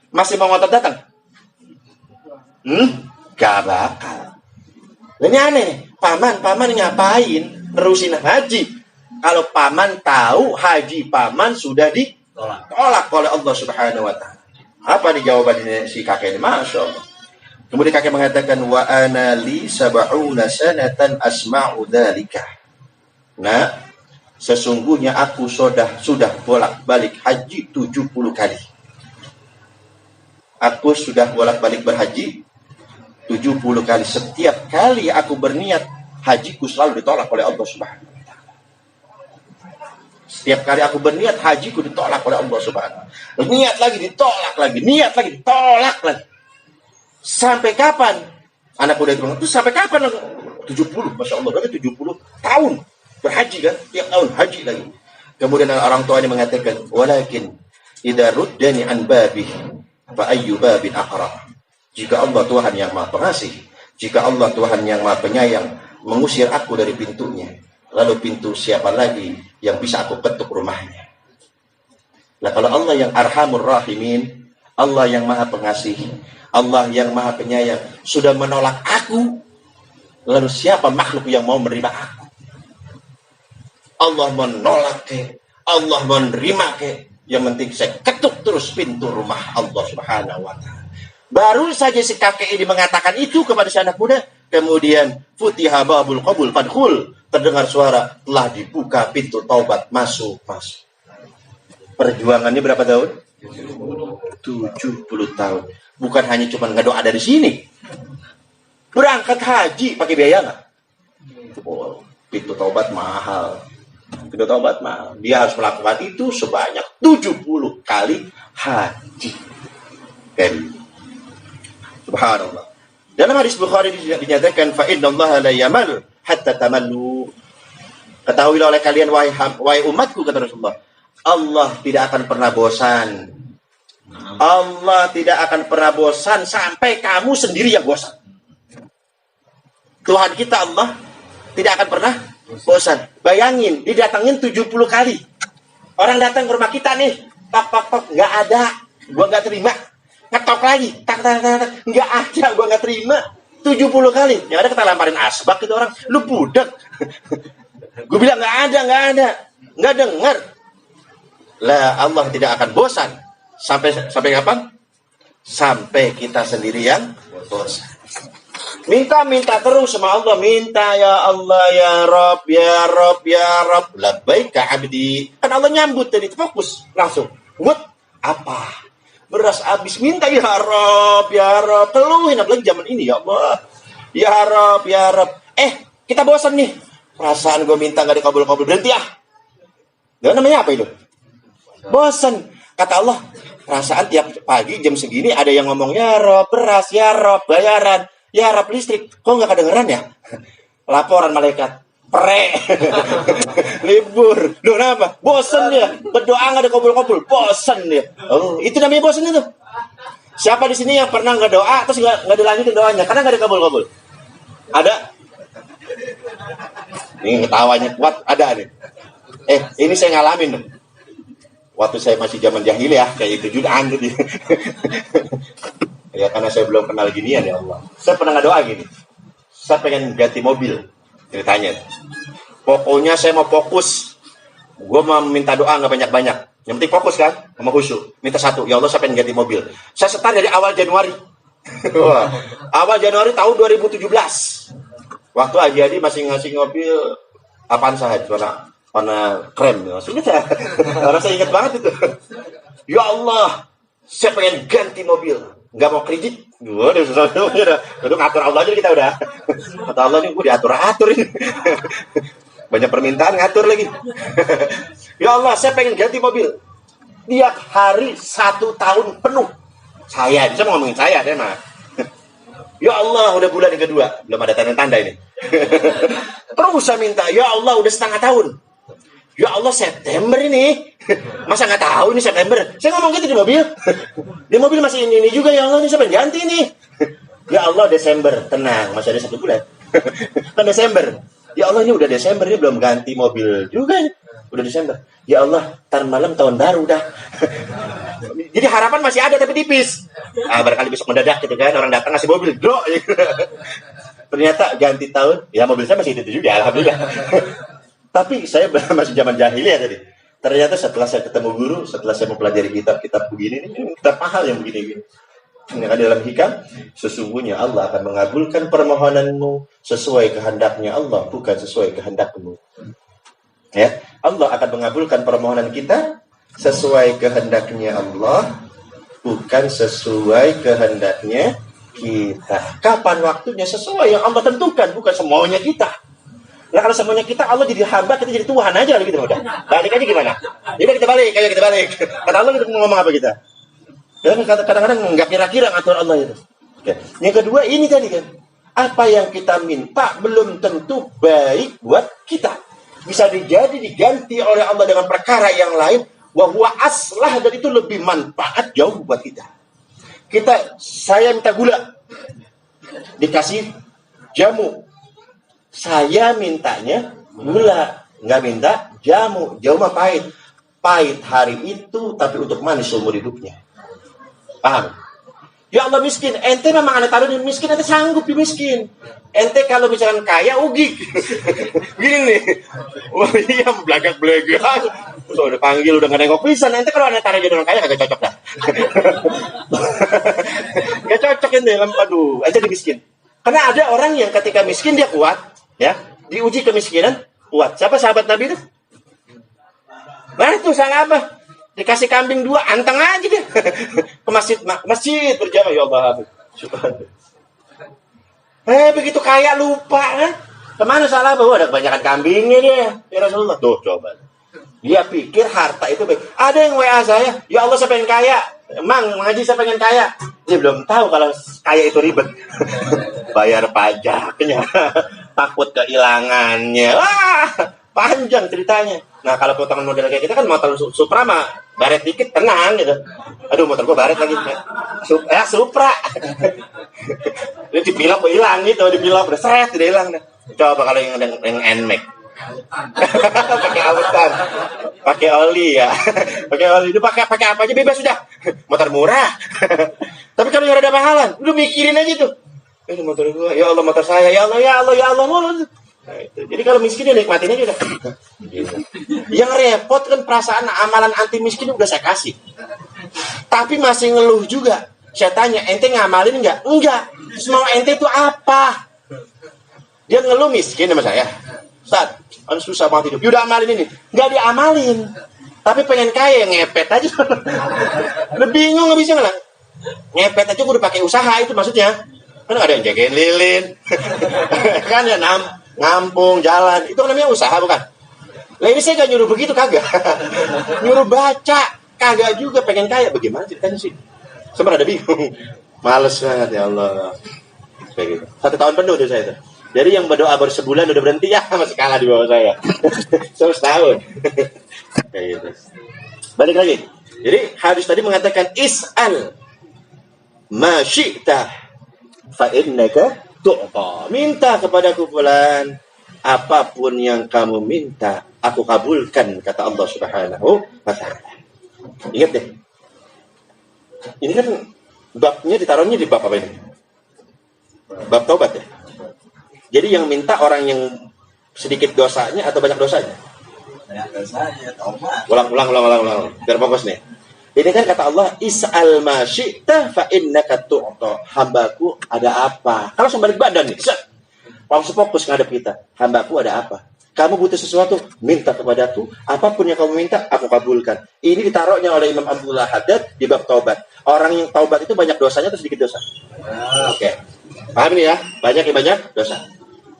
Masih mau ngotot datang? Gak bakal. Ini aneh nih, paman ngapain nerusin haji? Kalau paman tahu haji paman sudah ditolak oleh Allah Subhanahu wa taala. Apa nih jawabannya si kakek ini? Masya Allah. Kemudian kakek mengatakan, wa ana li sab'una sanatan asma'u dzalika. Nah, sesungguhnya aku sudah bolak-balik haji 70 kali. Aku sudah bolak-balik berhaji 70 kali. Setiap kali aku berniat, hajiku selalu ditolak oleh Allah Subhanahu wa taala. Setiap kali aku berniat, hajiku ditolak oleh Allah Subhanahu wa taala. Niat lagi ditolak lagi, niat lagi ditolak lagi. Sampai kapan? Anak muda itu bilang, itu sampai kapan? 70, Masya Allah, berarti 70 tahun berhaji kan? Tiap tahun haji lagi. Kemudian orang tuanya mengatakan, walakin idza ruddani an babih fa ayyu babin aqrab. Jika Allah Tuhan yang Maha Pengasih, jika Allah Tuhan yang Maha Penyayang mengusir aku dari pintunya, lalu pintu siapa lagi yang bisa aku ketuk rumahnya? Nah, kalau Allah yang Arhamur Rahimin, Allah yang Maha Pengasih, Allah yang Maha Penyayang sudah menolak aku, lalu siapa makhluk yang mau menerima aku? Allah menolak ke, Allah menerima ke, yang penting saya ketuk terus pintu rumah Allah Subhanahu wa taala. Baru saja si kakek ini mengatakan itu kepada si anak muda, kemudian futiha babul qabul fadkhul, terdengar suara, telah dibuka pintu taubat, masuk. Perjuangannya berapa tahun? 70 tahun. Bukan hanya cuma ngedoa dari sini. Berangkat haji pakai biaya nggak? Oh, pintu taubat mahal. Pintu taubat mahal. Dia harus melakukan itu sebanyak 70 kali haji. Subhanallah. Dalam hadis Bukhari dinyatakan, fa innallaha la yamal hatta tamallu. Ketahuilah oleh kalian wahai umatku, kata Rasulullah, Allah tidak akan pernah bosan. Allah tidak akan pernah bosan sampai kamu sendiri yang bosan. Tuhan kita Allah tidak akan pernah bosan. Bayangin, didatengin 70 kali. Orang datang ke rumah kita nih, pak, nggak ada, gua nggak terima. ngetok lagi, tak, nggak ada, gue nggak terima. 70 kali, yang ada kita lemparin asbak itu orang, lu budak. Gue bilang nggak ada, nggak dengar. Lah Allah tidak akan bosan sampai kapan? Sampai kita sendiri yang bosan. Minta terus sama Allah, minta ya Allah ya Rob, ya Rob, ya Rob, labbaika abdi. Kan Allah nyambut tadi, fokus langsung. Buat apa? Beras habis, minta ya Rob, ya Rob. Keluhin apalagi zaman ini ya Allah. Ya Rob, ya Rob. Kita bosan nih. Perasaan gue minta gak dikabul-kabul, berhenti ah. Dan namanya apa itu? Bosan. Kata Allah, perasaan tiap pagi jam segini ada yang ngomong ya Rob beras, ya Rob bayaran, ya Rob listrik. Kok gak kedengeran ya? Laporan malaikat. Libur. Loh kenapa? Bosan dia. Berdoa gak dikabul-kabul. Bosan dia. Oh, itu namanya bosan itu. Siapa di sini yang pernah gak doa terus gak dilanjutin doanya karena gak dikabul-kabul? Ada? Ini ketawanya kuat, ada nih. Ini saya ngalamin. Waktu saya masih zaman jahiliyah kayak itu juga anjir. Ya karena saya belum kenal ginian ya Allah. Saya pernah ngedoa gini. Saya pengen ganti mobil. Ceritanya. Pokoknya saya mau fokus. Gue mau minta doa nggak banyak-banyak. Yang penting fokus kan, sama khusyuk. Minta satu. Ya Allah saya pengen ganti mobil. Saya setar dari awal Januari. Awal Januari tahun 2017. Waktu Adi masih ngasih mobil apaan saja, warna krem. Maksudnya saya ingat banget itu. Ya Allah, saya pengen ganti mobil. Nggak mau kredit. Udah susah. Udah ngatur Allah aja kita udah. Kata Allah ini gue diatur-atur ini. Banyak permintaan ngatur lagi. Ya Allah, saya pengen ganti mobil. Tiap hari 1 tahun penuh. Saya mau ngomongin saya deh mah. Ya Allah, udah bulan yang kedua. Belum ada tanda-tanda ini. Terus saya minta, ya Allah udah setengah tahun. Ya Allah September ini. Masa nggak tahu ini September? Saya ngomong gitu di mobil. Di mobil masih ini juga, ya Allah ini saya pengen ganti nih. Ya Allah Desember, tenang, masih ada 1 bulan. Kan Desember. Ya Allah ini udah Desember, ini belum ganti mobil juga. Udah Desember. Ya Allah, tar malam tahun baru dah. Jadi harapan masih ada tapi tipis. Barangkali besok mendadak gitu kan, orang datang ngasih mobil, bro. Ternyata ganti tahun, ya mobil saya masih itu juga, alhamdulillah. Tapi saya masih zaman jahiliyah tadi. Ternyata setelah saya ketemu guru, setelah saya mempelajari kitab-kitab begini, ini kitab mahal yang begini-gini. Yang ada dalam hikam, sesungguhnya Allah akan mengabulkan permohonanmu sesuai kehendaknya Allah, bukan sesuai kehendakmu. Ya, Allah akan mengabulkan permohonan kita sesuai kehendaknya Allah, bukan sesuai kehendaknya kita. Kapan waktunya sesuai yang Allah tentukan, bukan semuanya kita. Nah kalau semuanya kita, Allah jadi hamba, kita jadi Tuhan aja gitu udah. Balik aja gimana? Jadi kita balik, kayak kita balik. Kata Allah kita ngomong apa kita? Dan kadang-kadang nggak kira-kira ngatur Allah itu. Oke. Yang kedua ini tadi kan, apa yang kita minta belum tentu baik buat kita. Bisa diganti oleh Allah dengan perkara yang lain, wa huwa aslah, dan itu lebih manfaat jauh buat kita. Saya minta gula, dikasih jamu. Saya mintanya gula, nggak minta jamu. Jamu mah pahit. Pahit hari itu, tapi untuk manis seumur hidupnya. Paham? Ya Allah miskin, ente memang anda taruh di miskin, ente sanggup di miskin. Ente kalau misalkan kaya, ugik. Gini nih. Wah iya, belagak-belagak. Terus udah panggil, udah gak nengok pisan. Ente kalau anda taruh jadi orang kaya, kagak cocok dah. Gak cocok ente, aduh, ente di miskin. Karena ada orang yang ketika miskin dia kuat, ya, diuji kemiskinan, kuat. Siapa sahabat Nabi itu? Nah itu sang apa? Dikasih kambing 2, anteng aja deh. Ke masjid berjamaah, ya Allah. Begitu kaya lupa kan? Kemana salah bahwa ada kebanyakan kambingnya dia, ya Rasulullah. Tuh coba. Dia pikir harta itu baik. Ada yang WA saya, ya Allah saya pengen kaya. Emang ngaji saya pengen kaya. Dia belum tahu kalau kaya itu ribet. Bayar pajaknya, takut kehilangannya. Wah, panjang ceritanya. Nah kalau potongan model kayak kita kan motor Supra mah baret dikit tenang gitu. Aduh motor gua baret lagi. Supra. Dia dipilok hilang gitu, dipilok udah seret udah hilang dah. Coba kalau yang NMAX. Pakai autan, pakai oli ya, pakai oli. Itu pakai apa aja bebas sudah. Motor murah. Tapi kalau yang ada mahalan, lu mikirin aja tuh. Motor gua, ya Allah motor saya, ya Allah, ya Allah, ya Allah mulu. Nah, itu. Jadi kalau miskin ya nikmatin aja udah. Yang repot kan perasaan amalan anti miskin udah saya kasih. Tapi masih ngeluh juga. Saya tanya, ente ngamalin nggak? Enggak. Semua ente itu apa? Dia ngeluh miskin sama saya. Ustaz, susah banget hidup. Udah amalin ini. Nggak diamalin. Tapi pengen kaya, ngepet aja. Udah bingung nggak bisa nggak? Ngepet aja udah pakai usaha itu maksudnya. Kan ada yang jagain lilin. Kan ya ngampung, jalan. Itu namanya usaha bukan? Lah ini saya gak nyuruh begitu, kagak. Nyuruh baca, kagak juga. Pengen kaya, bagaimana ceritanya sih? Sebenarnya ada bingung. Males banget ya Allah. Kayak gitu. 1 tahun penuh tuh saya tuh. Jadi yang berdoa baru sebulan udah berhenti ya masih kalah di bawah saya. Setahun. Kayak gitu. Balik lagi. Jadi hadis tadi mengatakan is'al ma syi'ta fa innaka tu'ta. Minta kepadaku fulan apapun yang kamu minta aku kabulkan kata Allah Subhanahu wa taala. Ingat deh. Ini kan babnya ditaruhnya di bab apa ini? Bab taubat ya. Jadi yang minta orang yang sedikit dosanya atau banyak dosanya? Banyak dosanya, taubat. Ulang. Biar fokus nih. Ini kan kata Allah, is'al ma syi'ta fa innaka tu'ta. Hambaku ada apa? Kalau sebalik badan nih, langsung fokus ngadep kita. Hambaku ada apa? Kamu butuh sesuatu, minta kepadaku. Apapun yang kamu minta, aku kabulkan. Ini ditaruhnya oleh Imam Abdullah Haddad di bab taubat. Orang yang taubat itu banyak dosanya atau sedikit dosa? Oke. Paham ini ya? Banyak dosa.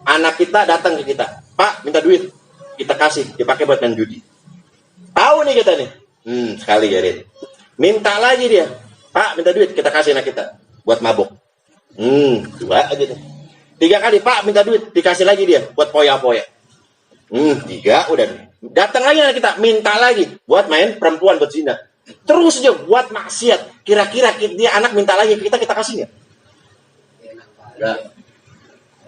Anak kita datang ke kita, Pak minta duit, kita kasih, dipakai buat main judi. Tahu nih kita nih, sekali jadi. Minta lagi dia, Pak minta duit, kita kasih anak kita buat mabuk. 2 aja deh. 3 kali Pak minta duit, dikasih lagi dia buat poya-poya. 3 udah nih. Datang lagi anak kita, minta lagi buat main perempuan, buat zina. Terus aja buat maksiat. Kira-kira dia anak minta lagi kita kasih nggak?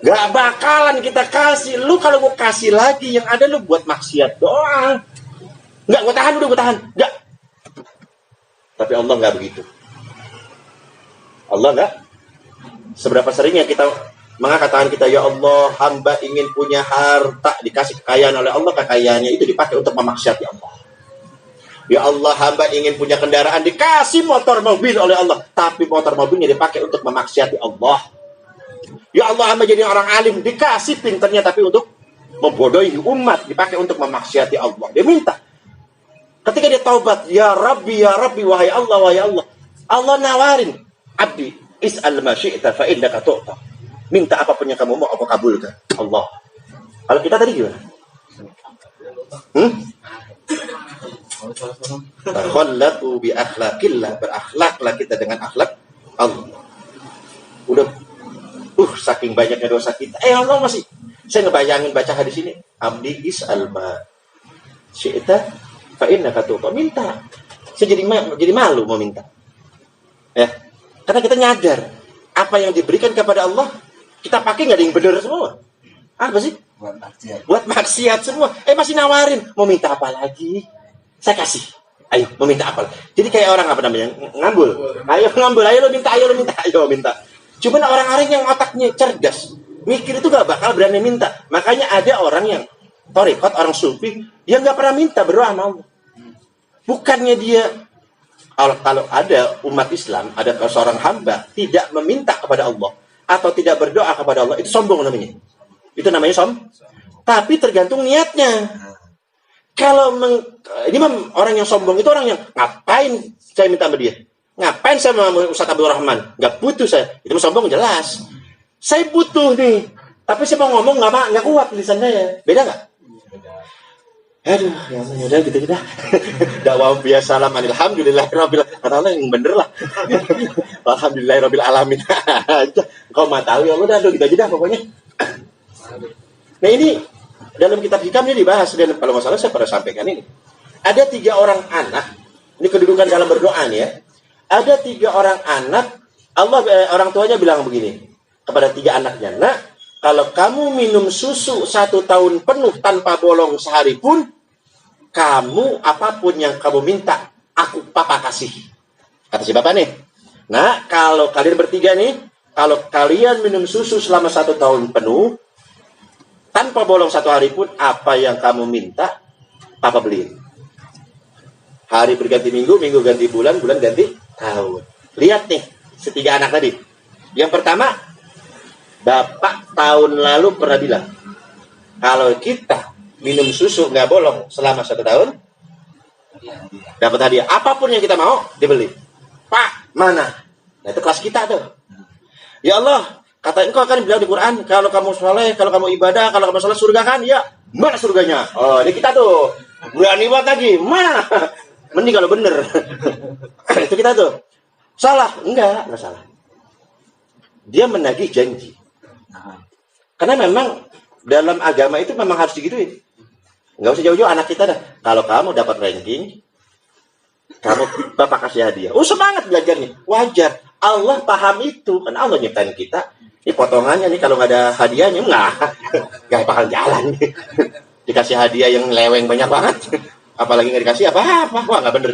Gak bakalan kita kasih. Lu kalau gue kasih lagi, yang ada lu buat maksiat doang. Enggak, gue tahan. Enggak. Tapi Allah enggak begitu. Allah enggak. Seberapa seringnya kita mengangkat tangan kita, ya Allah, hamba ingin punya harta, dikasih kekayaan oleh Allah, kekayaannya itu dipakai untuk memaksiati Allah. Ya Allah, hamba ingin punya kendaraan, dikasih motor mobil oleh Allah, tapi motor mobilnya dipakai untuk memaksiati Allah. Ya Allah, hamba jadi orang alim, dikasih pinternya tapi untuk membodohi umat, dipakai untuk memaksiati Allah. Dia minta. Ketika dia taubat, ya Rabbi, wahai Allah. Allah nawarin, abdi, is'al ma syi'ta fa innaka tu'ta. Minta apapun yang kamu mau, aku kabulkan. Allah. Kalau kita tadi gimana? Takhallaqu bi akhlaqillah, berakhlaklah kita dengan akhlak Allah. Udah saking banyaknya dosa kita. Allah masih. Saya ngebayangin baca hadis ini. Abdi is'al ma syi'ta fa innaka tu'ta. Minta. Saya jadi malu mau minta. Ya. Karena kita nyadar apa yang diberikan kepada Allah kita pakai nggak ada yang benar semua. Apa sih? Buat maksiat semua. Masih nawarin. Mau minta apa lagi? Saya kasih. Ayo, mau minta apa? Jadi kayak orang apa namanya? Ngambul. Ayo lo minta. Cuman orang-orang yang otaknya cerdas, mikir itu gak bakal berani minta. Makanya ada orang yang thariqat, orang sufi, yang gak pernah minta, berdoa sama Allah. Bukannya dia, kalau ada umat Islam, ada seorang hamba tidak meminta kepada Allah atau tidak berdoa kepada Allah, itu sombong namanya. Itu namanya Tapi tergantung niatnya. Kalau ini orang yang sombong itu orang yang ngapain saya minta sama dia? Ngapain saya sama Ustaz Abdul Rahman? Gak butuh saya. Itu sombong jelas. Saya butuh nih. Tapi saya mau ngomong gak kuat lisan saya. Beda gak? Aduh, ya udah gitu kita. Dakwah biasa salam alhamdulillahirabbil alamin, yang bener lah. Alhamdulillahirabbil alamin aja. Kau mah tahu ya udah gitu aja dah pokoknya. Nah ini dalam kitab hikam ini dibahas, dan kalau masalah saya pernah sampaikan ini. Ada 3 orang anak. Ini kedudukan dalam berdoa nih ya. Ada 3 orang anak, orang tuanya bilang begini kepada 3 anaknya, nak, kalau kamu minum susu 1 tahun penuh tanpa bolong sehari pun, kamu apapun yang kamu minta, papa kasih. Kata si bapak nih. Nah, kalau kalian bertiga nih, kalau kalian minum susu selama 1 tahun penuh, tanpa bolong 1 hari pun, apa yang kamu minta, papa beliin. Hari berganti minggu, minggu ganti bulan, bulan ganti tahun. Lihat nih, setiga anak tadi. Yang pertama, bapak tahun lalu pernah bilang, kalau kita minum susu nggak bolong selama 1 tahun, dapat hadiah. Apapun yang kita mau, dibeli. Pak, mana? Nah, itu kelas kita tuh. Ya Allah, kata engkau kan bilang di Quran, kalau kamu soleh, kalau kamu ibadah, kalau kamu soleh surga kan? Ya, mana surganya? Oh, ini kita tuh. Berani banget lagi. Mana? Mending kalau bener. Itu kita tuh. Salah? Enggak salah. Dia menagih janji. Karena memang dalam agama itu memang harus digituin. Enggak usah jauh-jauh anak kita dah. Kalau kamu dapat ranking, kamu bapak kasih hadiah. Oh, semangat belajarnya. Wajar. Allah paham itu. Kan Allah nyiptain kita. Ini potongannya nih kalau nggak ada hadiahnya nggak bakal jalan. Dikasih hadiah yang leweng banyak banget. Apalagi nggak dikasih apa-apa. Wah, nggak bener.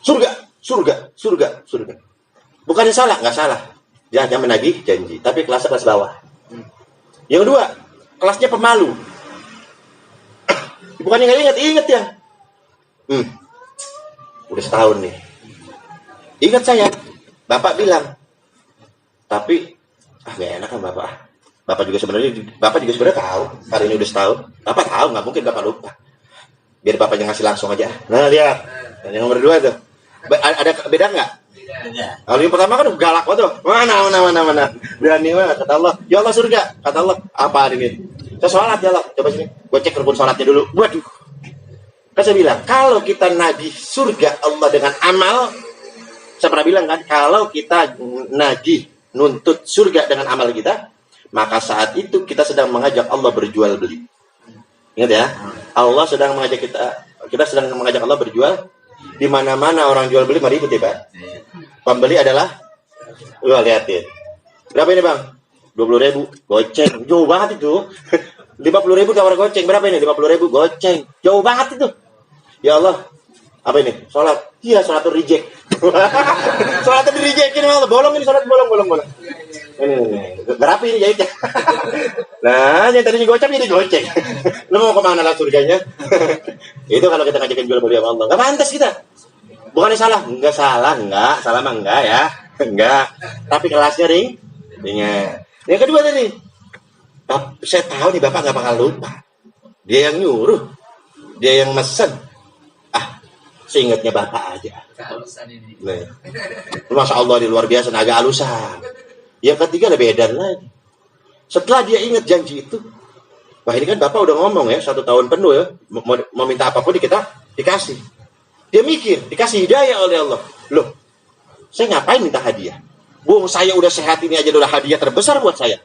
Surga. Bukannya salah, nggak salah. Dia hanya menagih janji. Tapi kelas bawah. Yang kedua, kelasnya pemalu. Bukannya nggak ingat ya. Udah setahun nih. Ingat saya, bapak bilang. Tapi, nggak enak kan bapak. Bapak juga sebenarnya tahu. Hari ini udah setahun. Bapak tahu, nggak mungkin bapak lupa. Biar bapaknya ngasih langsung aja. Nah, lihat. Yang nomor 2 tuh. Ada beda nggak? Kalau yang pertama kan galak banget tuh. Mana. Berani banget. Kata Allah, ya Allah surga. Kata Allah, apa hari ini? Saya sholat ya Allah. Coba sini. Gue cek rukun sholatnya dulu. Waduh. Kan saya bilang, kalau kita nagih surga Allah dengan amal, saya pernah bilang kan, kalau kita nagih nuntut surga dengan amal kita, maka saat itu kita sedang mengajak Allah berjual beli. Ingat ya, Allah sedang mengajak kita sedang mengajak Allah berjual. Di mana-mana orang jual beli mari ikut ya Pak. Pembeli adalah, lihatin. Berapa ini Bang? 20.000 goceng. Jauh banget itu. 50.000 tawar goceng. Berapa ini? 50.000 goceng. Jauh banget itu. Ya Allah, apa ini? Sholat. Iya, sholat itu reject. Sholat itu rejectin Allah. Bolong ini sholat bolong. Ini. Berapa ini jahitnya? Nah, yang tadinya goceng jadi goceng. Lu mau kemana lah surganya? Itu kalau kita ngajakin jual beli sama Allah. Nggak pantas kita. Bukannya salah? Nggak salah. Salah mah enggak ya. Enggak. Tapi kelasnya ringan. Yang kedua tadi. Saya tahu nih Bapak nggak bakal lupa. Dia yang nyuruh. Dia yang mesen. Seingatnya Bapak aja. Nah. Masya Allah di luar biasa. Agak alusan. Yang ketiga lebih edan lagi. Setelah dia ingat janji itu. Wah ini kan Bapak udah ngomong ya. 1 tahun penuh ya. Mau minta apapun kita dikasih. Dia mikir. Dikasih hidayah oleh Allah. Loh. Saya ngapain minta hadiah? Bung saya udah sehat ini aja udah hadiah terbesar buat saya.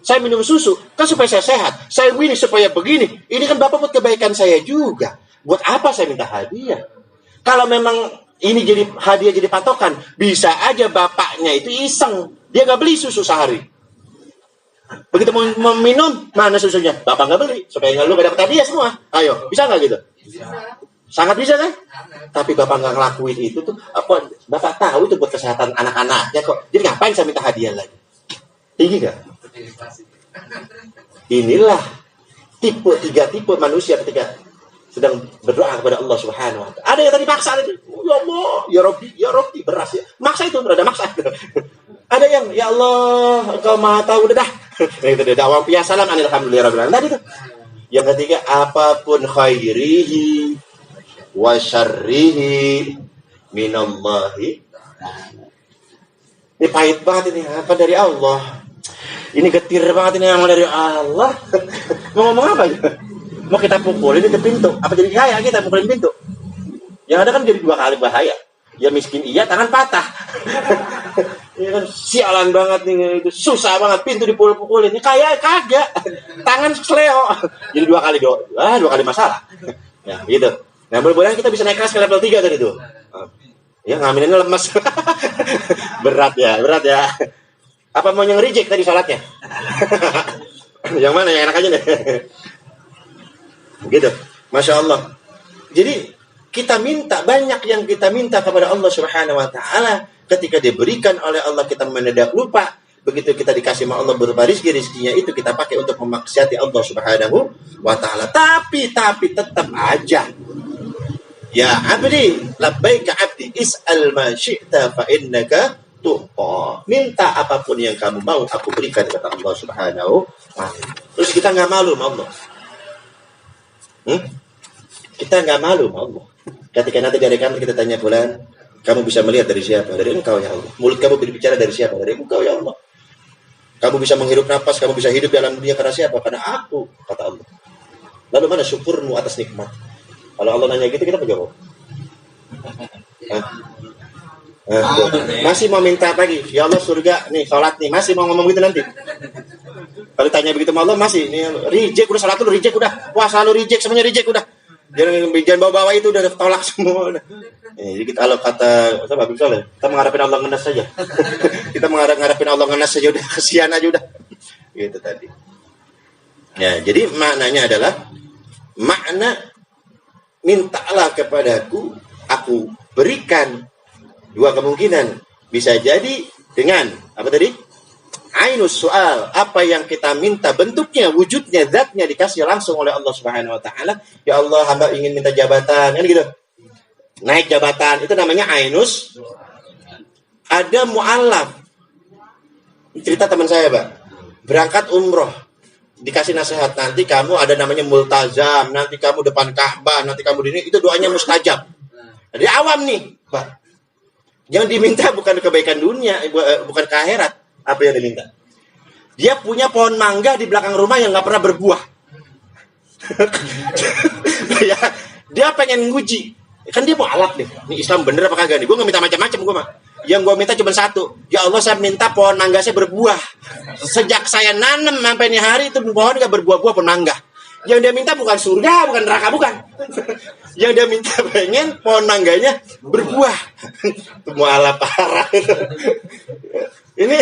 Saya minum susu. Kan supaya saya sehat. Saya ini supaya begini. Ini kan Bapak buat kebaikan saya juga. Buat apa saya minta hadiah? Kalau memang ini jadi hadiah jadi patokan. Bisa aja bapaknya itu iseng. Dia nggak beli susu sehari. Begitu mau minum, mana susunya? Bapak nggak beli. Supaya lu nggak dapat hadiah semua. Ayo, bisa nggak gitu? Bisa. Sangat bisa kan? Tapi Bapak nggak ngelakuin itu tuh. Apa? Bapak tahu itu buat kesehatan anak-anaknya kok. Jadi ngapain saya minta hadiah lagi? Tinggi nggak? Inilah tiga tipe manusia ketika sedang berdoa kepada Allah Subhanahu wa Ta'ala. Ada yang tadi maksa tadi. Ya Allah, ya Rabbi, beras ya. Maksa itu, rada maksa. Ada yang, ya Allah, engkau maha tahu, udah dah. Itu dia, da'wam piyah salam, alhamdulillah. Tadi tuh. Yang ketiga, apapun khairihi wa syarrihi minallahi. Ini pahit banget ini, apa dari Allah. Ini getir banget ini yang dari Allah. Mau ngomong apa ya? Mau kita pukulin ke pintu. Apa jadi kaya kita pukulin pintu? Yang ada kan jadi 2 kali bahaya. Ya miskin iya, tangan patah. Ya kan sialan banget nih itu. Susah banget pintu dipukul-pukulin. Ini kaya kagak. Tangan seleo. Jadi 2 kali 2 kali masalah. Ya, gitu. Nah, mudah-mudahan kita bisa naik kelas ke level 3 tadi tuh. Ya, ngamilinnya lemes. berat ya. Apa mau yang reject tadi sholatnya? Yang mana yang enak aja deh. Gitu. Masya Allah. Jadi kita minta, banyak yang kita minta kepada Allah Subhanahu wa taala, ketika diberikan oleh Allah kita mendadak lupa. Begitu kita dikasih sama Allah berupa rizkinya itu kita pakai untuk memaksiati Allah Subhanahu wa taala. Tapi tetap aja, ya abdi, labbaika abdi, is'al ma syi'ta fa innaka tu'ta. Minta apapun yang kamu mau, aku berikan, kata Allah Subhanahu wa taala. Terus kita nggak malu sama Allah. Kita nggak malu sama Allah. Ketika nanti dari kami kita tanya fulan, kamu bisa melihat dari siapa? Dari Engkau ya Allah. Mulut kamu berbicara dari siapa? Dari Engkau ya Allah. Kamu bisa menghirup nafas, kamu bisa hidup dalam dunia karena siapa? Karena aku, kata Allah. Lalu mana syukurmu atas nikmat? Kalau Allah nanya gitu, kita menjawab. Masih mau minta lagi? Ya Allah surga, nih sholat nih, masih mau ngomong gitu nanti? Kalau tanya begitu sama Allah, masih nih, reject udah, sholat lu reject udah, puasa lu reject, semuanya reject udah. Jangan bawa-bawa itu udah tolak semua. Jadi kalau kata Habib Soleh, kita mengharapin Allah ngenas saja. Kita mengharapin Allah ngenas saja udah, kesian aja udah. Gitu tadi. Ya, jadi maknanya adalah makna mintalah kepadaku, aku berikan. Dua kemungkinan, bisa jadi dengan apa tadi? Ainus soal, apa yang kita minta, bentuknya, wujudnya, zatnya dikasih langsung oleh Allah Subhanahu wa taala. Ya Allah, hamba ingin minta jabatan, kan gitu. Naik jabatan, itu namanya ainus. Ada mu'allaf. Cerita teman saya, Pak. Berangkat umroh. Dikasih nasihat, nanti kamu ada namanya multazam, nanti kamu depan Ka'bah, nanti kamu ini, itu doanya mustajab. Jadi awam nih, Pak. Yang diminta bukan kebaikan dunia, bukan ke akhirat. Apa yang diminta? Dia punya pohon mangga di belakang rumah yang nggak pernah berbuah. Dia pengen nguji. Kan dia mau alat nih. Ini Islam bener apa kagak nih? Gue nggak minta macam-macam gue mah. Yang gue minta cuma satu. Ya Allah, saya minta pohon mangga saya berbuah. Sejak saya nanam sampai ini hari itu pohon nggak berbuah-buah, pohon mangga. Yang dia minta bukan surga, bukan neraka, bukan. Yang dia minta pengen pohon mangganya berbuah. Itu mualaf parah. Ini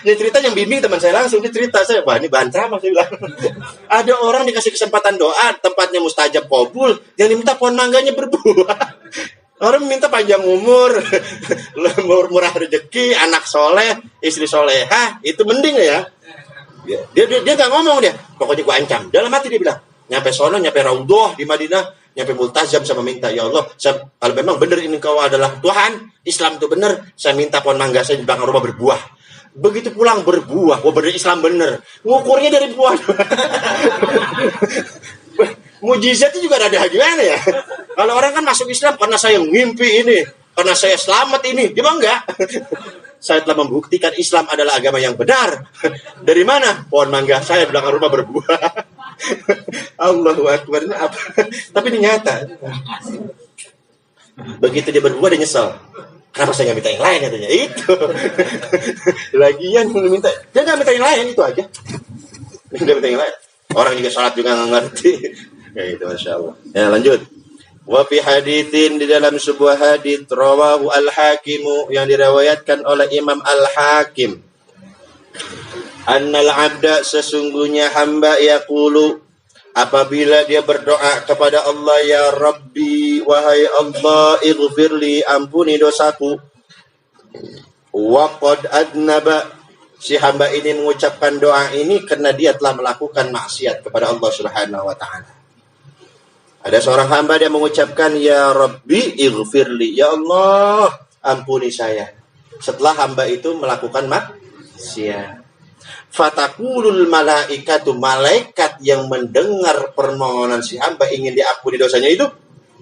cerita yang bimbing teman saya langsung. Dia cerita, saya, wah ini bahan ceramah, saya bilang. Ada orang dikasih kesempatan doa, tempatnya mustajab kabul, yang diminta pohon mangganya berbuah. Orang minta panjang umur, murah rezeki, anak soleh, istri solehah, itu mending ya. Dia nggak ngomong dia, pokoknya gue ancam. Dalam hati dia bilang, nyampe sono, nyampe Raudhah di Madinah, nyampe multazam sama minta, ya Allah, kalau memang benar ini kau adalah Tuhan, Islam itu benar, saya minta pohon mangga saya di belakang rumah berbuah. Begitu pulang berbuah, wah benar Islam benar. Ngukurnya dari buah. Mujizatnya juga ada gimana ya? Kalau orang kan masuk Islam karena saya ngimpi ini, karena saya selamat ini, dia enggak. Saya telah membuktikan Islam adalah agama yang benar. Dari mana? Pohon mangga saya di belakang rumah berbuah. Allahu Akbar, ini apa? Tapi ini nyata. Begitu dia berbuah, dia nyesel. Kenapa saya nggak minta yang lain katanya? Itu. Lagian minta, dia nggak minta yang lain, itu aja. Dia minta yang lain. Orang juga sholat juga nggak ngerti. Ya itu, Masya Allah. Ya lanjut. Wa fi haditsin, di dalam sebuah hadits rawahu al-Hakim yang diriwayatkan oleh Imam Al-Hakim, annal abda, sesungguhnya hamba yaqulu, apabila dia berdoa kepada Allah, ya Rabbi, wahai Allah, ighfirli, ampuni dosaku. Wa qad adnaba, si hamba ini mengucapkan doa ini karena dia telah melakukan maksiat kepada Allah Subhanahu wa taala. Ada seorang hamba dia mengucapkan, ya Rabbi ighfirli, ya Allah ampuni saya, setelah hamba itu melakukan maksiat. Fatakulul malaikatu, malaikat yang mendengar permohonan si hamba ingin diampuni dosanya itu,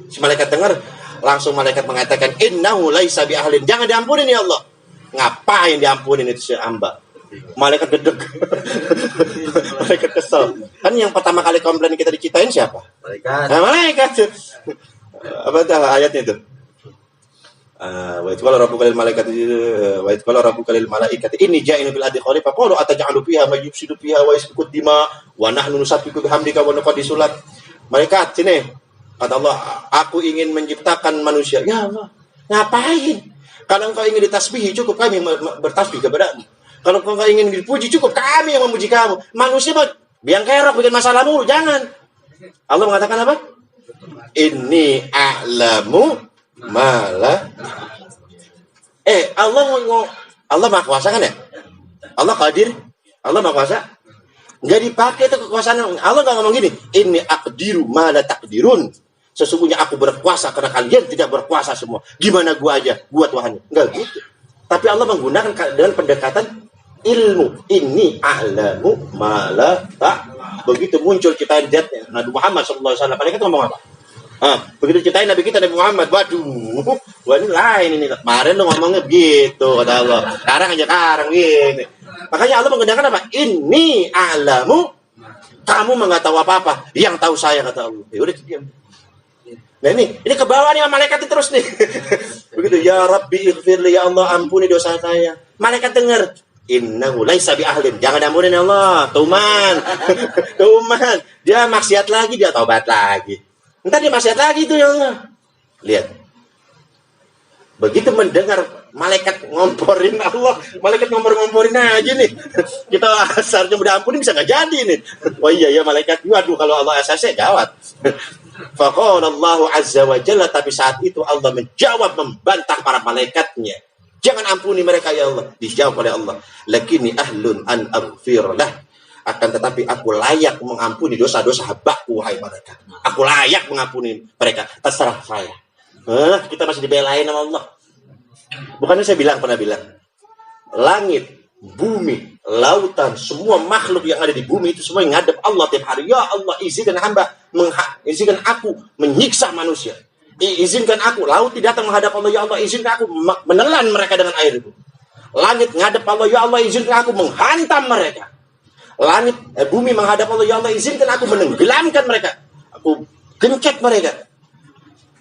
si malaikat dengar, langsung malaikat mengatakan, innahu laisa bi ahlin, jangan diampuni ya Allah. Ngapain diampuni itu si hamba? Malaikat gedeg. Malaikat kesel. Kan yang pertama kali komplain kita diciptain siapa? Malaikat. Nah, malaikat. Apa itu ayatnya itu? Wa idh qala rabbuka lil malaikati wa idh qala rabbuka lil malaikati inni ja'ilun fil ardi khalifah qalu ataj'alu fiha may yufsidu fiha wa yasfiku dima wa nahnu nusabbihu bihamdika wa nuqaddisu lak. Malaikat sini. Kata Allah, aku ingin menciptakan manusia. Ya Allah, ngapain? Kalau engkau ingin ditasbihi, cukup kami bertasbih kepadamu. Kalau kau nggak ingin dipuji, cukup kami yang memuji kamu. Manusia mah biang kerok bikin masalah mulu, jangan. Allah mengatakan apa? Inni a'lamu malah. Allah Maha Kuasa kan ya? Allah Qadir, Allah Maha Kuasa. Nggak dipakai itu kekuasaan. Allah nggak ngomong gini, inni aqdiru ma la taqdirun. Sesungguhnya aku berkuasa karena kalian tidak berkuasa semua. Gimana gua aja, gua Tuhannya. Enggak gitu. Tapi Allah menggunakan dengan pendekatan ilmu. Inni a'lamu ma la ta. Begitu muncul ciptaan zatnya Nabi Muhammad SAW. Mereka ngomong apa? Begitu ciptain Nabi kita Nabi Muhammad. Waduh, wah ini lain ini. Kemarin lo ngomongnya begitu kata Allah. Sekarang gini. Makanya Allah menggunakan apa? Inni a'lamu. Kamu nggak tahu apa-apa. Yang tahu saya kata Allah. Ya udah diam. Nah ini ke bawah nih malaikat itu terus nih. Begitu, ya Rabbi ighfirli, ya Allah ampuni dosa saya. Malaikat dengar, innahu laisa bi ahlin. Jangan ampunin ya Allah, tuman. Dia maksiat lagi, dia taubat lagi. Entar dia maksiat lagi itu ya Allah. Lihat. Begitu mendengar malaikat ngomporin Allah, malaikat ngompor-ngomporin aja nih. Kita asarnya udah ampuni bisa nggak jadi nih. Oh iya ya malaikat, waduh kalau Allah asasnya gawat. Faqala Allah azza wa jalla, tapi saat itu Allah menjawab membantah para malaikatnya. Jangan ampuni mereka ya Allah. Dijawab oleh Allah, lakini ahlun an aghfirlah. Akan tetapi aku layak mengampuni dosa-dosa hamba-Ku wahai malaikat. Aku layak mengampuni mereka. Terserah saya. Kita masih dibelain sama Allah. Bukannya saya pernah bilang, langit, bumi, lautan, semua makhluk yang ada di bumi itu semua yang ngadep Allah tiap hari. Ya Allah, izinkan aku menyiksa manusia. Izinkan aku, laut tidak datang menghadap Allah. Ya Allah, izinkan aku menelan mereka dengan air itu. Langit ngadep Allah. Ya Allah, izinkan aku menghantam mereka. Bumi menghadap Allah. Ya Allah, izinkan aku menenggelamkan mereka. Aku gencet mereka.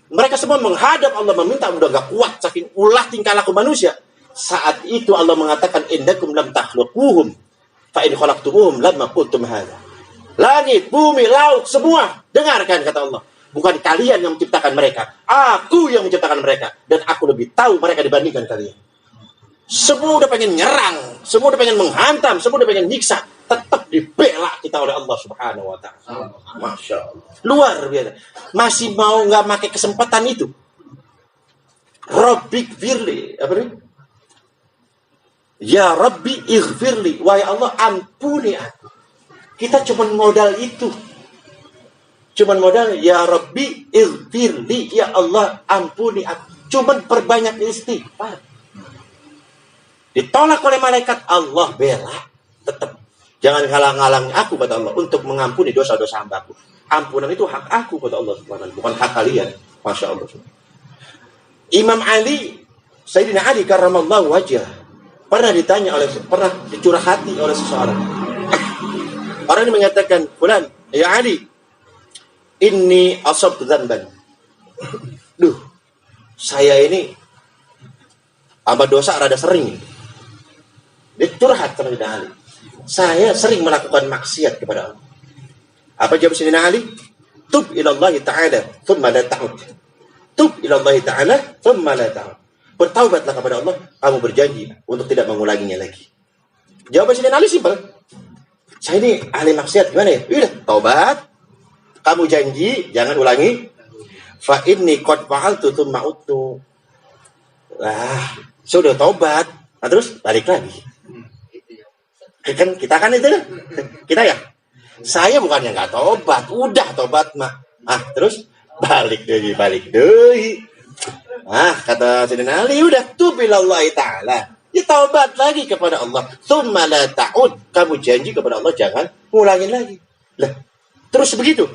Mereka semua menghadap Allah meminta, udah gak kuat saking ulah tingkah laku manusia. Saat itu Allah mengatakan, innakum lam takhluquhum fa in khalaqtumuhum lamma kuntum hadza. Langit, bumi, laut, semua dengarkan kata Allah. Bukan kalian yang menciptakan mereka, aku yang menciptakan mereka, dan aku lebih tahu mereka dibandingkan kalian. Semua udah pengen nyerang, semua udah pengen menghantam, semua udah pengen nyiksa, tetap dibela kita oleh Allah Subhanahu wa taala. Masya Allah. Luar biasa. Masih mau nggak pakai kesempatan itu? Rabbi firli, apa nih? Ya Rabbi ighfirli, wahai Allah ampuni aku. Kita cuma modal itu. Cuman modal ya Rabbi ighfirli, ya Allah ampuni aku. Cuman perbanyak istighfar. Ditolak oleh malaikat, Allah bela tetap. Jangan ngalang-ngalangi aku kata Allah untuk mengampuni dosa-dosa hamba-Ku. Ampunan itu hak aku kata Allah Subhanahu, bukan hak kalian. Masya Allah. Imam Ali, Sayyidina Ali karramallahu wajhah, pernah dicurahati oleh seseorang. Orang ini mengatakan, "Fulan, ya Ali, inni asabtu dzanban." Duh, saya ini hamba dosa rada sering. Dia curhat sama Sayyidina Ali. Saya sering melakukan maksiat kepada Allah. Apa jawab Sayyidina Ali? Tub ilallahi ta'ala, thumma la ta'ud. Tub ilallahi ta'ala, thumma la ta'ud. Bertaubatlah kepada Allah, kamu berjanji untuk tidak mengulanginya lagi. Jawab Sayyidina Ali simpel. Saya ini ahli maksiat, gimana ya? Udah, taubat. Kamu janji, jangan ulangi. Fa inni qad fa'altu thumma uttu. Sudah taubat. Nah, terus balik lagi. Kita kan itu kita ya. Saya bukannya nggak tobat, udah tobat mah. Terus balik deh. Kata Sayyidina Ali, udah tubillahi ta'ala. Ya taubat lagi kepada Allah. Tsumma la ta'ud. Kamu janji kepada Allah jangan ngulangin lagi. Lah, terus begitu.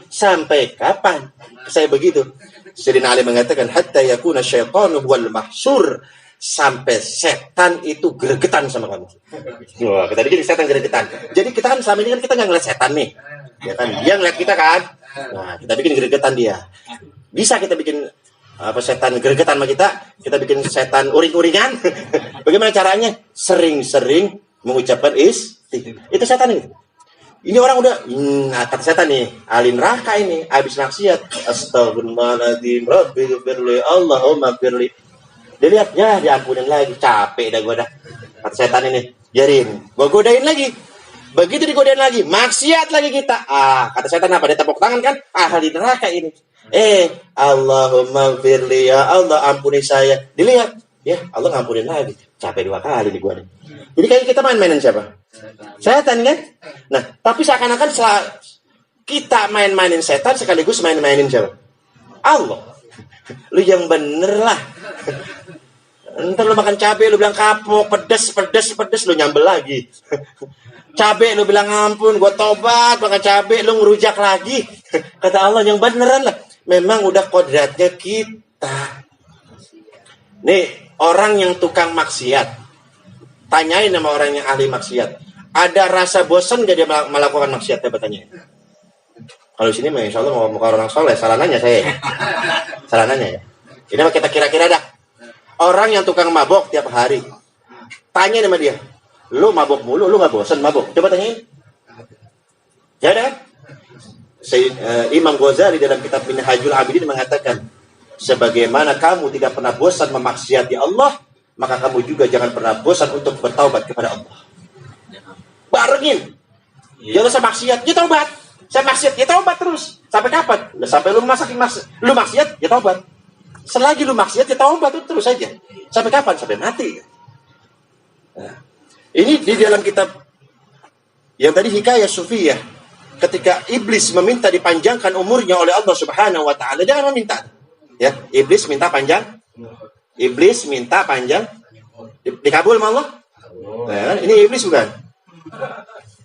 Sampai kapan saya begitu? Sayyidina Ali mengatakan hatta yakuna syaitanu wal mahsur. Sampai setan itu gregetan sama kamu. Wah, kita bikin setan gregetan. Jadi kita kan selama ini kan kita nggak ngeliat setan nih, ya kan? Dia ngeliat kita kan. Nah, kita bikin gregetan dia. Bisa kita bikin setan gregetan sama kita? Kita bikin setan uring-uringan. Bagaimana caranya? Sering-sering mengucapkan itu setan itu. Ini orang udah kata setan nih, ahli neraka ini, habis maksiat. Astagfirullahaladzim, Rabbi firli, Allahumma firli. Dia lihat, ya diampunin lagi, capek dah gue dah. kata setan ini, biarin, gue godain lagi. Begitu digodain lagi, maksiat lagi kita. Kata setan apa? Dia tepuk tangan kan? Ahli neraka ini. Allahumma firli, ya Allah ampuni saya. Dilihat, ya Allah ngampunin lagi. Capek 2 kali di gua nih. Jadi kayak kita main-mainan siapa? Setan kan? Nah, tapi seakan-akan kita main-mainin setan sekaligus main-mainin siapa? Allah. Lu yang bener lah. Ntar lu makan cabai, lu bilang kapok, pedes, lu nyambel lagi. Cabai, lu bilang ampun, gue tobat, makan cabai, lu ngerujak lagi. Kata Allah, yang beneran lah. Memang udah kodratnya kita. Nih, orang yang tukang maksiat. Tanyain sama orang yang ahli maksiat. Ada rasa bosan gak dia melakukan maksiat? Coba tanyain. Kalau di sini, insya Allah mau orang soleh, salah nanya saya. Salah nanya ya. Ini kita kira-kira dah. Orang yang tukang mabok tiap hari. Tanya sama dia. Lu mabok mulu, lu gak bosan mabok? Coba tanyain. Ya kan? Imam Ghazali dalam kitab Minhajul Abidin mengatakan, sebagaimana kamu tidak pernah bosan memaksiati Allah, maka kamu juga jangan pernah bosan untuk bertaubat kepada Allah. Barengin. Jangan saya maksiat, ya taubat. Saya maksiat, ya taubat terus. Sampai kapan? Sampai lu maksiat, ya taubat. Selagi lu maksiat, ya taubat terus saja. Sampai kapan? Sampai mati. Nah, ini di dalam kitab yang tadi Hikayah Sufiyah, ketika iblis meminta dipanjangkan umurnya oleh Allah Subhanahu wa taala, jangan meminta. Ya, iblis minta panjang. Iblis minta panjang. Dikabul sama Allah? Nah, ini iblis bukan?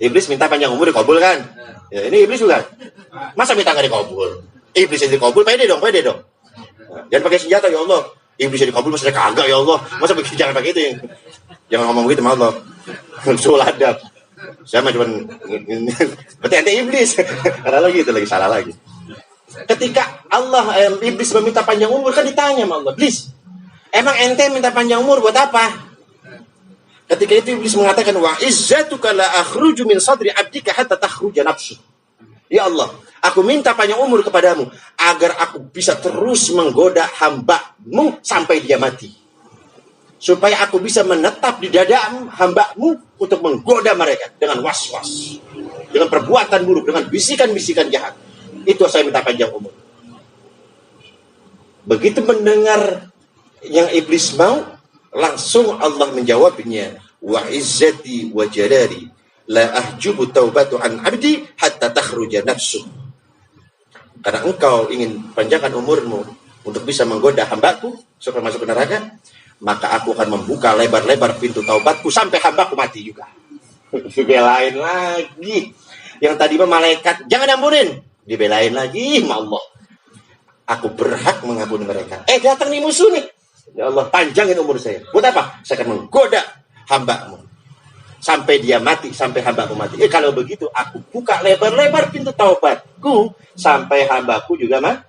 Iblis minta panjang umur dikabul kan? Ya, ini iblis bukan? Masa minta enggak dikabul? Iblis yang dikabul, pede dong. Nah, jangan pakai senjata ya Allah. Iblis yang dikabul masa kagak ya Allah. Masa jangan pakai itu. Jangan ngomong gitu sama Allah. Sul adab. Saya mah cuman berarti ente iblis. Karena lagi itu lagi salah lagi. Ketika iblis meminta panjang umur, kan ditanya sama Allah, iblis, emang ente minta panjang umur buat apa? Ketika itu iblis mengatakan, wa izzatuka la akhruju min sadri abdika hatta takhruja nafsu. Ya Allah, aku minta panjang umur kepadamu agar aku bisa terus menggoda hamba-Mu sampai dia mati. Supaya aku bisa menetap di dada hamba-Mu untuk menggoda mereka dengan was-was, dengan perbuatan buruk, dengan bisikan-bisikan jahat. Itu saya minta panjang umur. Begitu mendengar yang iblis mau, langsung Allah menjawabnya, wa izzati wa jalali la ahjubu taubatu an abdi hatta takhruja nafsu. Karena engkau ingin panjangkan umurmu untuk bisa menggoda hambaku supaya masuk ke neraka, maka aku akan membuka lebar-lebar pintu taubatku sampai hambaku mati juga. Dibelain lagi. Yang tadi malaikat, jangan ampunin. Dibelain lagi sama Allah. Aku berhak mengampuni mereka. Datang nih musuh nih. Ya Allah, panjangin umur saya. Buat apa? Saya akan menggoda hamba-Mu sampai dia mati, sampai hamba-Mu mati. Kalau begitu, aku buka lebar-lebar pintu taubatku sampai hamba-Ku juga mati.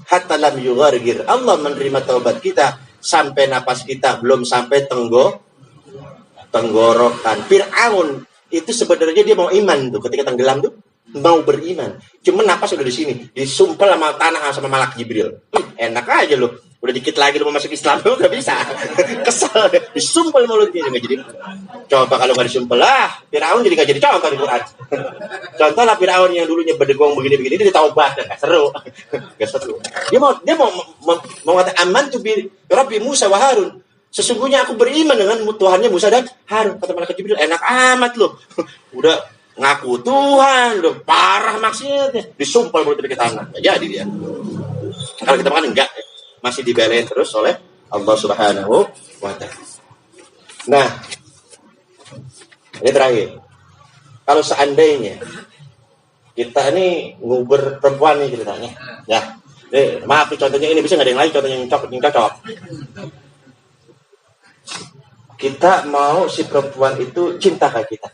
Hatta lam yughargir. Allah menerima taubat kita sampai napas kita belum sampai tenggorokan. Fir'aun itu sebenarnya dia mau iman tuh ketika tenggelam tuh, mau beriman. Cuma napas udah di sini, disumpel sama tanah sama malak Jibril. Enak aja lu. Udah dikit lagi lu mau masuk Islam, lu gak bisa. Kesel, disumpel mulutnya juga jadi. Coba kalau gak disumpel Firaun jadi gak jadi contoh di Quran. Contoh lah Firaun yang dulunya berdegong begini-begini, dia taubat, gak seru. Gak seru. Dia mau mengatakan aman tuh Rabbi Musa wa Harun. Sesungguhnya aku beriman dengan Tuhannya Musa dan Harun. Kata malaikat Jibril, enak amat lu. Udah ngaku Tuhan, udah parah maksudnya. Disumpel mulutnya ke tanah. Gak jadi dia. Kalau kita makan enggak, masih dibelain terus oleh Allah Subhanahu wa ta'ala. Nah, ini terakhir. Kalau seandainya kita ini nguber perempuan nih ceritanya. Ya. Maaf contohnya ini, bisa nggak ada yang lain contohnya yang cocok. Kita mau si perempuan itu cinta kayak kita.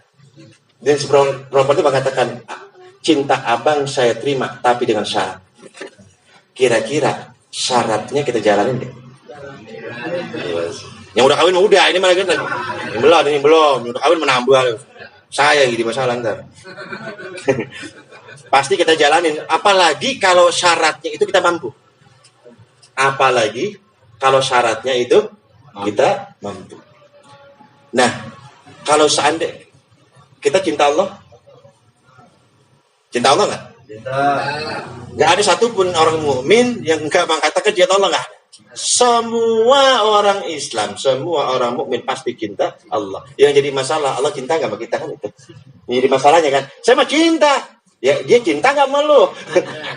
Dan si perempuan itu mengatakan, cinta abang saya terima, tapi dengan syarat. Kira-kira syaratnya kita jalanin deh. Yang udah kawin udah, ini malah gitu. Yang belum, udah kawin menambah. Saya jadi masalah ntar. Pasti kita jalanin. Apalagi kalau syaratnya itu kita mampu. Apalagi kalau syaratnya itu kita mampu. Nah, kalau seandainya kita cinta Allah nggak? Nggak ada satupun orang mukmin yang nggak mengatakan cinta Allah, nggak ada. Semua orang Islam, semua orang mukmin pasti cinta Allah. Yang jadi masalah, Allah cinta nggak sama kita kan itu? Yang jadi masalahnya kan, saya mah cinta. Ya, dia cinta nggak sama lu?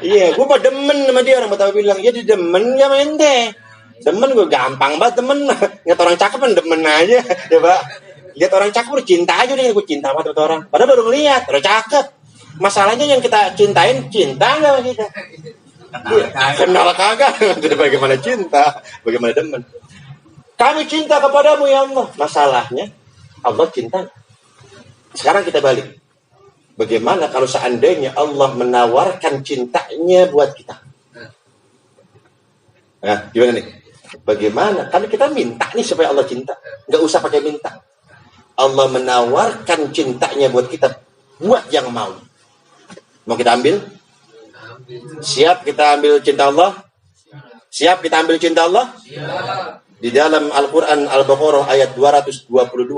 Iya, gue mah demen sama dia. Orang Betawi bilang, ya dia demen nggak sama ente? Demen gue gampang banget demen. Lihat orang cakep kan demen aja, ya Pak. Lihat orang cakep udah cinta aja deh, gue cinta banget sama orang. Padahal baru ngeliat, udah cakep. Masalahnya yang kita cintain, cinta nggak sama kita? Kenal kagak. Jadi bagaimana cinta, bagaimana demen. Kami cinta kepadamu ya Allah. Masalahnya Allah cinta. Sekarang kita balik. Bagaimana kalau seandainya Allah menawarkan cintanya buat kita? Nah, gimana nih? Bagaimana? Kan kita minta nih supaya Allah cinta. Nggak usah pakai minta. Allah menawarkan cintanya buat kita, buat yang mau. Mau kita ambil? Siap kita ambil cinta Allah? Siap kita ambil cinta Allah? Di dalam Al-Quran Al-Baqarah ayat 222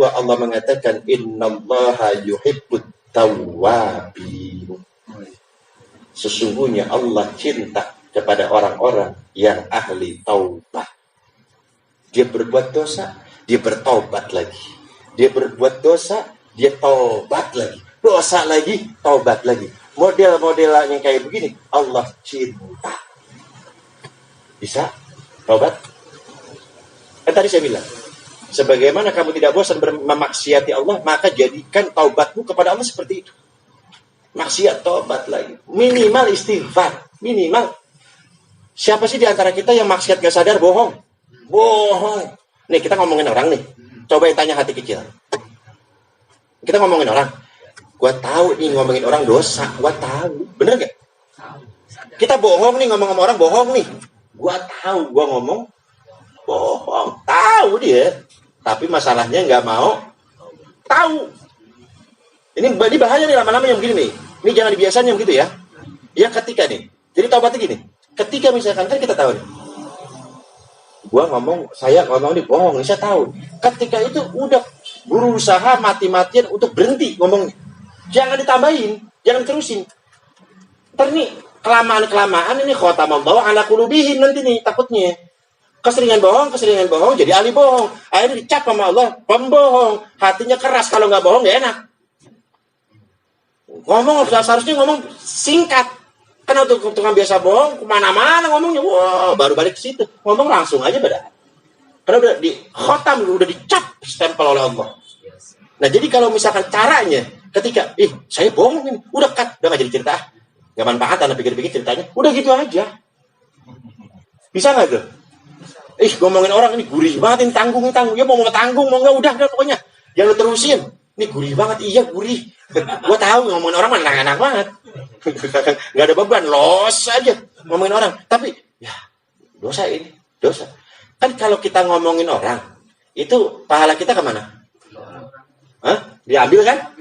Allah mengatakan innallaha yuhibbut tawwabin. Sesungguhnya Allah cinta kepada orang-orang yang ahli taubat. Dia berbuat dosa, dia bertobat lagi. Dia berbuat dosa, dia taubat lagi. Dosa lagi, taubat lagi. Model-modelnya kayak begini, Allah cinta. Bisa? Taubat? Tadi saya bilang, sebagaimana kamu tidak bosan memaksiati Allah, maka jadikan taubatmu kepada Allah seperti itu. Maksiat, taubat lagi. Minimal istighfar. Minimal. Siapa sih di antara kita yang maksiat gak sadar bohong? Bohong. Nih, kita ngomongin orang nih. Coba yang tanya hati kecil. Kita ngomongin orang. Gua tahu nih ngomongin orang dosa. Gua tahu. Bener gak? Kita bohong nih, ngomong sama orang bohong nih. Gua tahu gua ngomong bohong. Tahu dia. Tapi masalahnya nggak mau tahu. Ini bahaya nih lama-lama yang begini nih. Ini jangan dibiasain yang begitu ya. Ya ketika nih. Jadi taubatnya gini. Ketika misalkan kan kita tahu nih. Saya ngomong nih bohong. Saya tahu. Ketika itu udah berusaha mati-matian untuk berhenti ngomongnya. Jangan ditambahin. Jangan diterusin. Ntar nih kelamaan ini khotamallahu ala qulubihim nanti nih takutnya. Keseringan bohong, jadi ahli bohong. Akhirnya dicap sama Allah, pembohong. Hatinya keras, kalau nggak bohong nggak enak. Ngomong, seharusnya ngomong singkat. Karena untuk tukang biasa bohong, kemana-mana ngomongnya. Wow, baru balik ke situ. Ngomong langsung aja beda. Karena udah di khotam, udah dicap stempel oleh Allah. Nah, jadi kalau misalkan caranya, ketika, saya bohong ini, udah cut. Udah nggak jadi cerita. Nggak manfaat, anda pikir-pikir ceritanya. Udah gitu aja. Bisa nggak tuh? Ngomongin orang ini gurih banget, ini tanggung. Ya mau tanggung, mau nggak, udah pokoknya. Jangan lu terusin. Ini gurih banget, iya gurih. Gua tahu ngomongin orang mana enak banget. Nggak ada beban, los aja ngomongin orang. Tapi, ya dosa ini, dosa. Kan kalau kita ngomongin orang, itu pahala kita kemana? Hah? Diambil kan?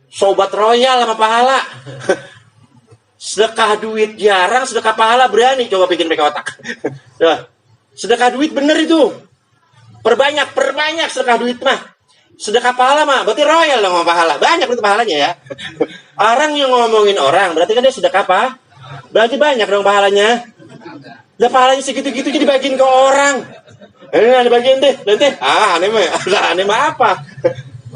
Sobat royal sama pahala. Sedekah duit jarang, sedekah pahala berani. Coba bikin mereka otak. Nah, sedekah duit bener itu. Perbanyak sedekah duit mah. Sedekah pahala mah, berarti royal dong sama pahala. Banyak itu pahalanya ya. Orang yang ngomongin orang, berarti kan dia sedekah apa? Berarti banyak dong pahalanya. Nah pahalanya segitu-gitu jadi bagiin ke orang. Ini ada bagian deh, nanti. Aneh mah apa?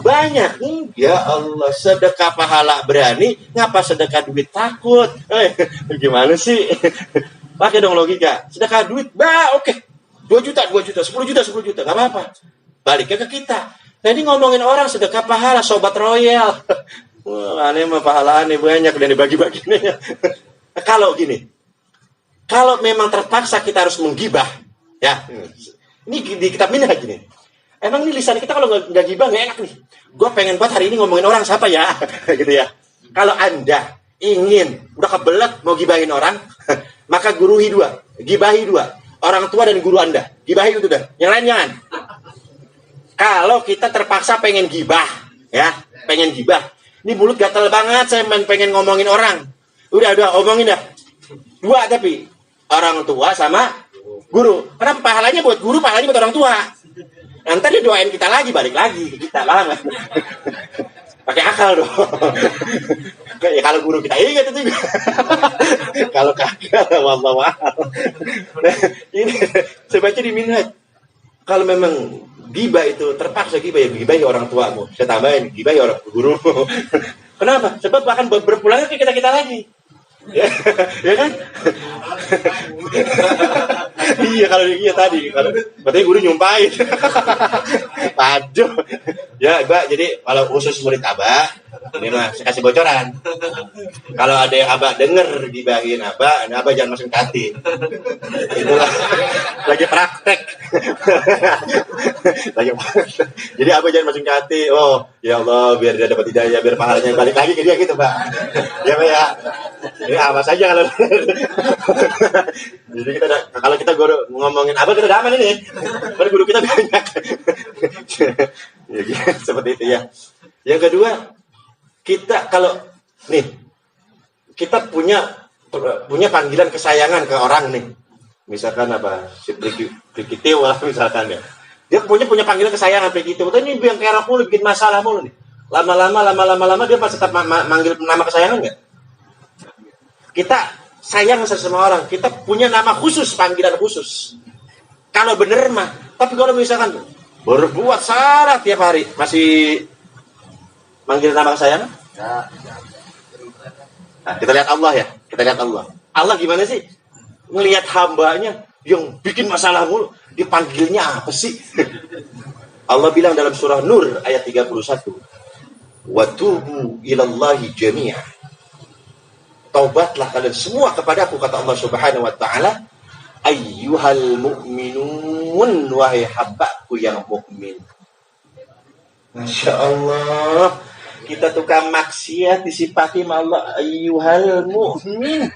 Banyak. Ya Allah, sedekah pahala berani, ngapa sedekah duit takut? Gimana sih? Pakai dong logika. Sedekah duit, oke. 2 juta, 10 juta, nggak apa-apa. Balik ke kita. Nah ini ngomongin orang sedekah pahala, sobat royal. Aneh mah pahala aneh banyak dan dibagi-bagi. Kalau gini, kalau memang terpaksa kita harus menggibah, ya. Ini di kitab minhaj gini. Emang nih lisan kita kalau nggak gibah nggak enak nih. Gue pengen buat hari ini ngomongin orang siapa ya, gitu ya. Kalau Anda ingin udah kebelet mau gibahin orang, maka gibahi 2, orang tua dan guru Anda. Gibahi itu dah. Yang lain jangan. Kalau kita terpaksa pengen gibah, ya, pengen gibah. Ini mulut gatal banget, saya pengen ngomongin orang. Udah omongin dah. 2 tapi orang tua sama guru. Karena pahalanya buat guru, pahalanya buat orang tua. Nanti dia doain kita lagi, balik lagi ke kita lah. Pakai akal dong. Ya, kalau guru kita ingat itu juga. Kalau kagak, wallahu a'lam. Ini saya baca di Minhaj. Kalau memang gibah itu terpaksa gibah, ya gibahi orang tuamu. Saya tambahin, gibahi orang guru. Kenapa? Sebab akan berpulangnya ke kita lagi. Ya, ya kan? Iya, kalau iya tadi kalau berarti guru nyumpahin. Aduh. Ya, Mbak, jadi kalau khusus murid Abah, ini mah saya kasih bocoran. Kalau ada yang Abah denger gibahin Abah, nah Abah jangan masukin hati. Itulah lagi praktek. Lagi praktek. Jadi Abah jangan masukin hati. Oh, ya Allah, biar dia dapat hidayah, biar pahalanya balik lagi ke dia gitu, Pak. Ya, Pak ya. Ini awas aja kalau jadi kalau kita guru ngomongin Abah kita udah aman ini. Karena guru kita banyak. Ya, seperti itu ya. Yang kedua, kita kalau nih kita punya panggilan kesayangan ke orang nih. Misalkan apa? Si Prikitio lah misalkan ya. Dia punya panggilan kesayangan Prikitio. Ini yang kerap mulu bikin masalah mulu nih. Lama-lama dia pasti tetap manggil nama kesayangan enggak? Kita sayang sama orang, kita punya nama khusus, panggilan khusus. Kalau bener mah, tapi kalau misalkan berbuat salah tiap hari, masih manggil nama kesayangan? Nah, kita lihat Allah ya, kita lihat Allah. Allah gimana sih? Ngelihat hambanya yang bikin masalah mulu, dipanggilnya apa sih? Allah bilang dalam surah Nur ayat 31, "Wa tubu ilallahi jami'an." Taubatlah kalian semua kepadaku, kata Allah Subhanahu wa taala, ayyuhal mu'minun, wahai hambaku yang mukmin. Masya Allah, kita tukang maksiat disifati sama Allah, ayyuhal mu'min.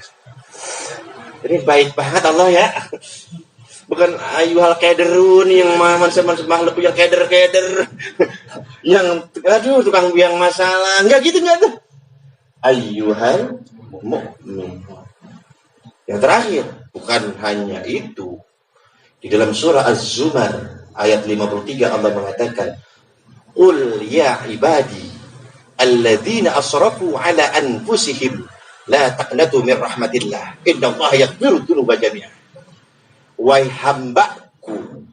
Ini baik banget Allah ya. Bukan ayyuhal kederun yang makhluk yang keder. Yang aduh tukang biang masalah. Enggak gitu enggak tuh. Ayyuhal mu'min. Yang terakhir, bukan hanya itu. Di dalam surah Az-Zumar ayat 53 Allah mengatakan, "Qul ya ibadi alladzina asrafu ala anfusihim la taqnatu min rahmatillah. Innallaha yaghfiru dzunuba jami'an." Wahai hambaku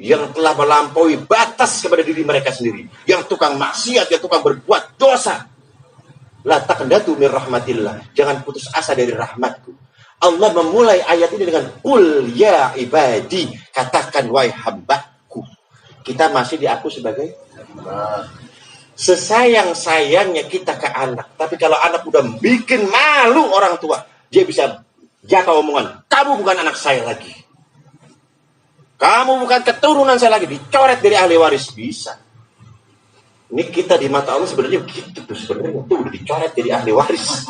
yang telah melampaui batas kepada diri mereka sendiri, yang tukang maksiat, yang tukang berbuat dosa, la taqnatu min rahmatillah, jangan putus asa dari rahmatku. Allah memulai ayat ini dengan qul ya ibadi, katakan wahai hambaku. Kita masih diaku sebagai sesayang-sayangnya kita ke anak, tapi kalau anak udah bikin malu orang tua, dia bisa jatuh omongan, kamu bukan anak saya lagi, kamu bukan keturunan saya lagi, dicoret dari ahli waris. Bisa. Ini kita di mata Allah sebenarnya gitu tuh, sebenarnya itu udah dicoret dari ahli waris.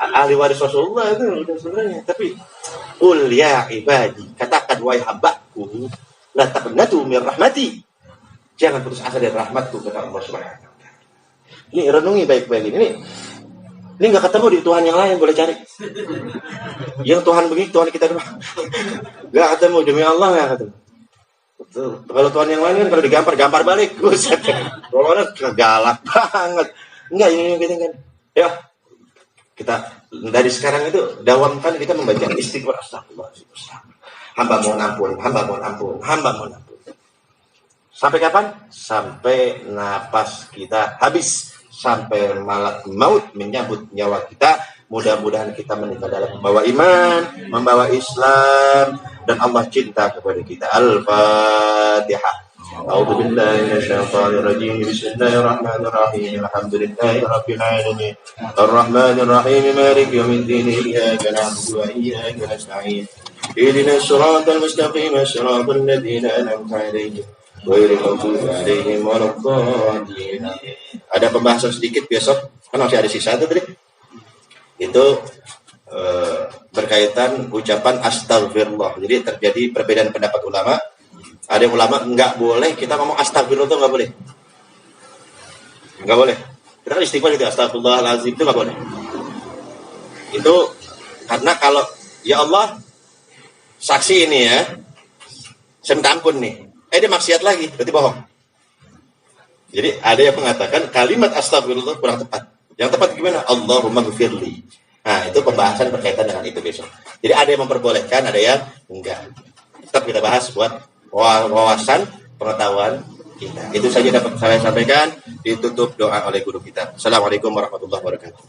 Ahli waris Rasulullah itu udah sebenarnya. Tapi qul ya ibadi, katakan wahai hambaku, la taqnatu min rahmati, jangan putus asa dari rahmatku, kata Allah Subhanahu wa taala. Ini renungi baik-baik ini enggak ketemu di Tuhan yang lain, boleh cari. Yang Tuhan begini, Tuhan kita doang. Enggak ketemu, demi Allah enggak ketemu. Kalau Tuhan yang lain kan kalau digampar balik, buset. Kalau orang galak banget. Enggak, ini kan. Ya. Kita dari sekarang itu dawamkan kita membaca istighfar, astagfirullah. Hamba mohon ampun. Sampai kapan? Sampai napas kita habis, sampai malak maut menyambut nyawa kita. Mudah-mudahan kita meninggal dalam membawa iman, membawa Islam, dan Allah cinta kepada kita. Al-Fatihah. A'udzu billahi minasyaitonir rajim. Bismillahirrahmanirrahim. Alhamdulillahirabbil alamin. Arrahmanir rahim. Maliki yaumiddin. Iyyaka na'budu wa iyyaka nasta'in. Ihdinas siratal mustaqim. Shiratal ladzina an'amta 'alaihim ghairil maghdubi 'alaihim waladdallin. Ada pembahasan sedikit besok. Kan masih ada sisa itu tadi. Itu berkaitan ucapan astagfirullah. Jadi terjadi perbedaan pendapat ulama. Ada yang ulama enggak boleh kita ngomong astagfirullah, itu enggak boleh. Enggak boleh. Kita kan istighfar itu astagfirullahalazim, itu enggak boleh. Itu karena kalau ya Allah saksi ini ya, saya minta ampun nih. dia maksiat lagi, berarti bohong. Jadi ada yang mengatakan kalimat astagfirullah kurang tepat. Yang tepat gimana? Allahumma ghfirli. Nah, itu pembahasan berkaitan dengan itu besok. Jadi ada yang memperbolehkan, ada yang enggak. Tetap kita bahas buat wawasan pengetahuan kita. Itu saja dapat saya sampaikan. Ditutup doa oleh guru kita. Assalamualaikum warahmatullahi wabarakatuh.